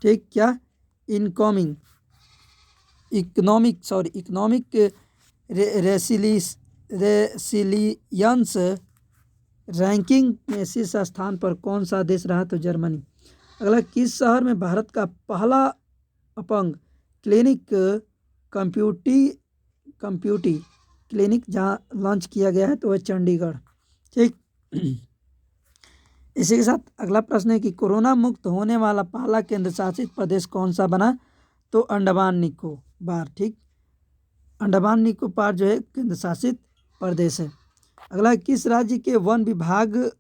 ठीक, क्या इनकमिंग इकोनॉमिक रेसिलियंस रैंकिंग में शीर्ष स्थान पर कौन सा देश रहा? तो जर्मनी। अगला, किस शहर में भारत का पहला अपंग क्लिनिक कंप्यूटी क्लिनिक जहाँ लॉन्च किया गया है? तो वह चंडीगढ़। ठीक, इसी के साथ अगला प्रश्न है कि कोरोना मुक्त होने वाला पहला केंद्र शासित प्रदेश कौन सा बना? तो अंडमान निकोबार। ठीक, अंडमान निकोबार जो है केंद्र शासित प्रदेश है। अगला, किस राज्य के वन विभाग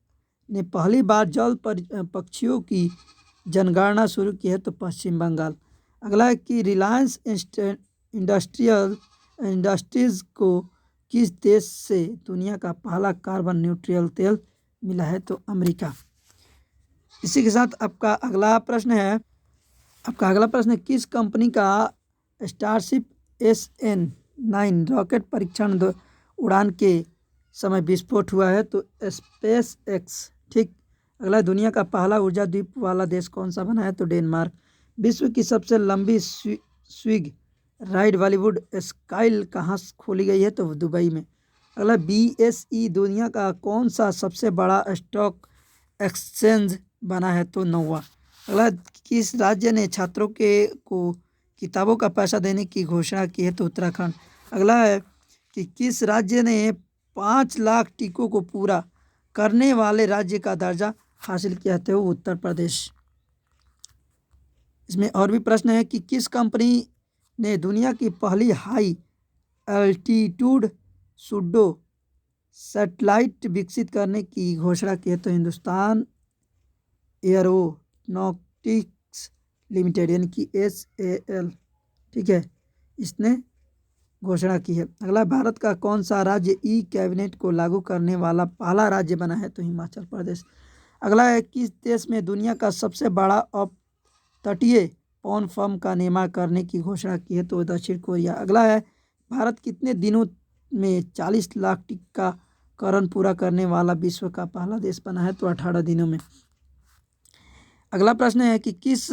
ने पहली बार जल पक्षियों की जनगणना शुरू की है? तो पश्चिम बंगाल। अगला है कि रिलायंस इंडस्ट्रीज को किस देश से दुनिया का पहला कार्बन न्यूट्रल तेल मिला है? तो अमेरिका। इसी के साथ आपका अगला प्रश्न है किस कंपनी का स्टारशिप SN9 रॉकेट परीक्षण उड़ान के समय विस्फोट हुआ है? तो स्पेस एक्स। ठीक, अगला, दुनिया का पहला ऊर्जा द्वीप वाला देश कौन सा बना है? तो डेनमार्क। विश्व की सबसे लंबी स्विग राइड बॉलीवुड स्काइल कहाँ खोली गई है? तो दुबई में। अगला, BSE दुनिया का कौन सा सबसे बड़ा स्टॉक एक्सचेंज बना है? तो नौवा। अगला, किस राज्य ने छात्रों को किताबों का पैसा देने की घोषणा की है? तो उत्तराखंड। अगला है कि किस राज्य ने 5 लाख टीकों को पूरा करने वाले राज्य का दर्जा हासिल किया है? तो उत्तर प्रदेश। इसमें और भी प्रश्न है कि किस कंपनी ने दुनिया की पहली हाई एल्टीट्यूड सूडो सैटेलाइट विकसित करने की घोषणा की है? तो हिंदुस्तान एरोनॉटिक्स लिमिटेड यानी कि SAL। ठीक है, इसने घोषणा की है। अगला, भारत का कौन सा राज्य ई कैबिनेट को लागू करने वाला पहला राज्य बना है? तो हिमाचल प्रदेश। अगला है, किस देश में दुनिया का सबसे बड़ा तटीय पवन फर्म का निर्माण करने की घोषणा की है? तो दक्षिण कोरिया। अगला है, भारत कितने दिनों में 40 लाख टीकाकरण पूरा करने वाला विश्व का पहला देश बना है? तो 18 दिनों में। अगला प्रश्न है कि किस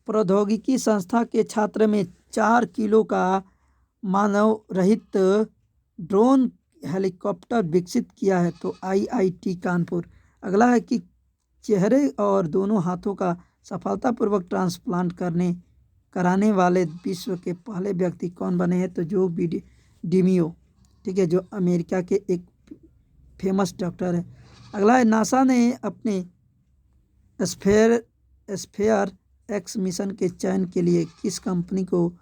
प्रौद्योगिकी संस्था के छात्र में 4 किलो का मानव रहित ड्रोन हेलीकॉप्टर विकसित किया है? तो IIT कानपुर। अगला है कि चेहरे और दोनों हाथों का सफलतापूर्वक ट्रांसप्लांट कराने वाले विश्व के पहले व्यक्ति कौन बने हैं? तो जो डिमियो। ठीक है, जो अमेरिका के एक फेमस डॉक्टर है। अगला है, नासा ने अपने स्फेयर एक्स मिशन के चयन के लिए किस कंपनी को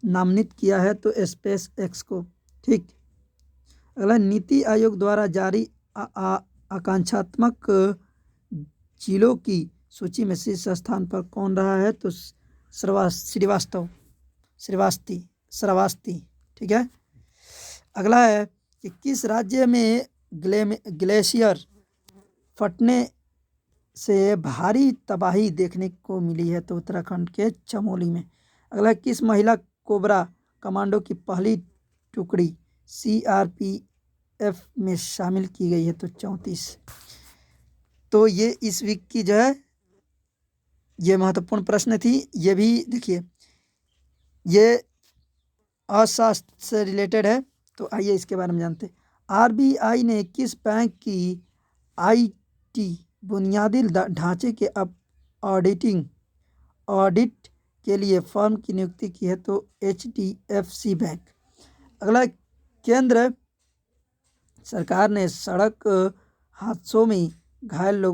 नामित किया है? तो स्पेस एक्स को। ठीक, अगला, नीति आयोग द्वारा जारी आकांक्षात्मक जिलों की सूची में शीर्ष स्थान पर कौन रहा है? तो श्रावस्ती। ठीक है, अगला है कि किस राज्य में ग्लेशियर फटने से भारी तबाही देखने को मिली है? तो उत्तराखंड के चमोली में। अगला, किस महिला कोबरा कमांडो की पहली टुकड़ी CRPF में शामिल की गई है? तो 34। तो ये इस वीक की जो है ये महत्वपूर्ण प्रश्न थी। ये भी देखिए, ये अर्थशास्त्र से रिलेटेड है, तो आइए इसके बारे में जानते हैं। RBI ने किस बैंक की IT बुनियादी ढांचे के ऑडिट के लिए फर्म की नियुक्ति की है? तो HDFC बैंक। अगला, केंद्र सरकार ने सड़क हादसों में घायल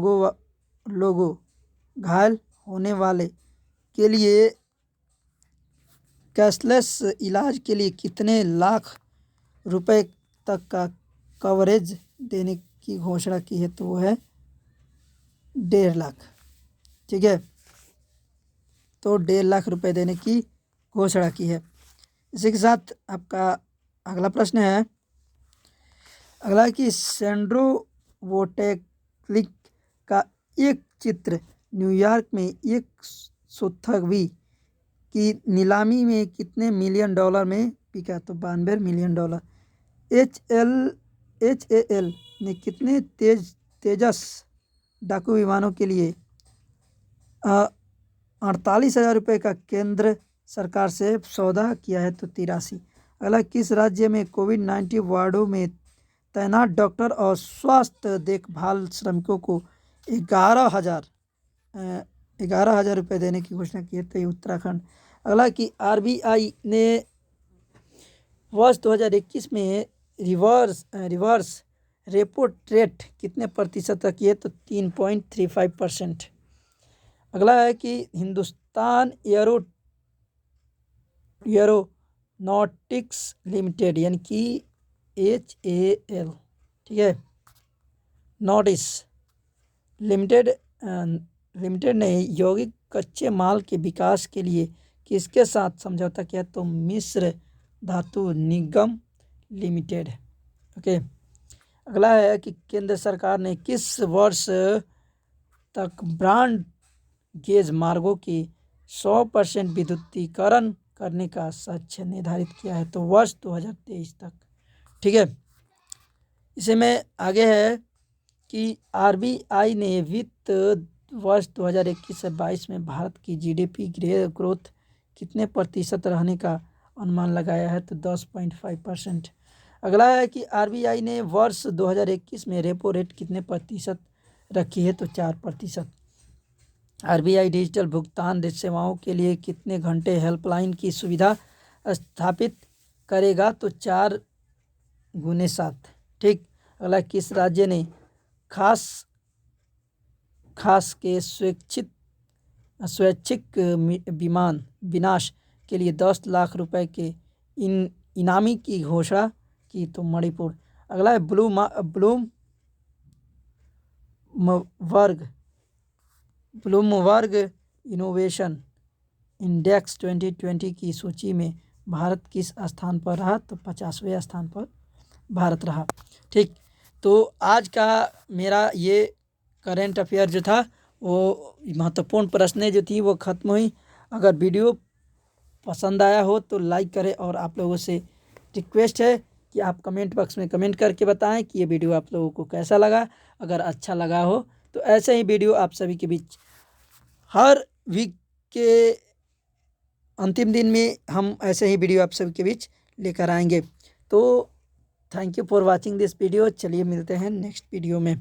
होने वाले के लिए कैशलेस इलाज के लिए कितने लाख रुपए तक का कवरेज देने की घोषणा की है? तो वो है 1.5 लाख। ठीक है, तो 1.5 लाख रुपए देने की घोषणा की है। इसी के साथ आपका अगला प्रश्न है, अगला है कि सैंड्रो वोटेक्लिक का एक चित्र न्यूयॉर्क में 100वीं की नीलामी में कितने मिलियन डॉलर में बिका? तो 92 मिलियन डॉलर। HAL ने कितने तेजस डाकू विमानों के लिए 48,000 रुपये का केंद्र सरकार से सौदा किया है? तो 83। अगला, किस राज्य में कोविड-19 वार्डों में तैनात डॉक्टर और स्वास्थ्य देखभाल श्रमिकों को 11,000 रुपये देने की घोषणा की है? तो ये उत्तराखंड। अगला कि RBI ने वर्ष 2021 में रिवर्स रेपो रेट कितने प्रतिशत तक किए? तो 3.35%। अगला है कि हिंदुस्तान एरोनॉटिक्स लिमिटेड यानी कि HAL, ठीक है, नॉटिस लिमिटेड ने यौगिक कच्चे माल के विकास के लिए किसके साथ समझौता किया? तो मिस्र धातु निगम लिमिटेड। ओके। अगला है कि केंद्र सरकार ने किस वर्ष तक ब्रॉड गेज मार्गों की 100% विद्युतीकरण करने का लक्ष्य निर्धारित किया है? तो वर्ष 2023 तक। ठीक है, इसे में आगे है कि RBI ने वित्त वर्ष 2021 से 22 में भारत की GDP ग्रोथ कितने प्रतिशत रहने का अनुमान लगाया है? तो 10.5%। अगला है कि RBI ने वर्ष 2021 में रेपो रेट कितने प्रतिशत रखी है? तो 4%। RBI डिजिटल भुगतान सेवाओं के लिए कितने घंटे हेल्पलाइन की सुविधा स्थापित करेगा? तो 4x7। ठीक। अगला, किस राज्य ने खास के स्वैच्छिक विमान विनाश के लिए 10 लाख रुपए के इनामी की घोषणा की? तो मणिपुर। अगला है ब्लूमबर्ग इनोवेशन इंडेक्स 2020 की सूची में भारत किस स्थान पर रहा? तो 50वें स्थान पर भारत रहा। ठीक, तो आज का मेरा ये करेंट अफेयर जो था वो महत्वपूर्ण प्रश्नें जो थी वो ख़त्म हुई। अगर वीडियो पसंद आया हो तो लाइक करें और आप लोगों से रिक्वेस्ट है कि आप कमेंट बॉक्स में कमेंट करके बताएं कि ये वीडियो आप लोगों को कैसा लगा। अगर अच्छा लगा हो तो ऐसे ही वीडियो आप सभी के बीच हर वीक के अंतिम दिन में हम ऐसे ही वीडियो आप सभी के बीच लेकर आएंगे। तो thank you for watching this video. चलिए मिलते हैं नेक्स्ट वीडियो में।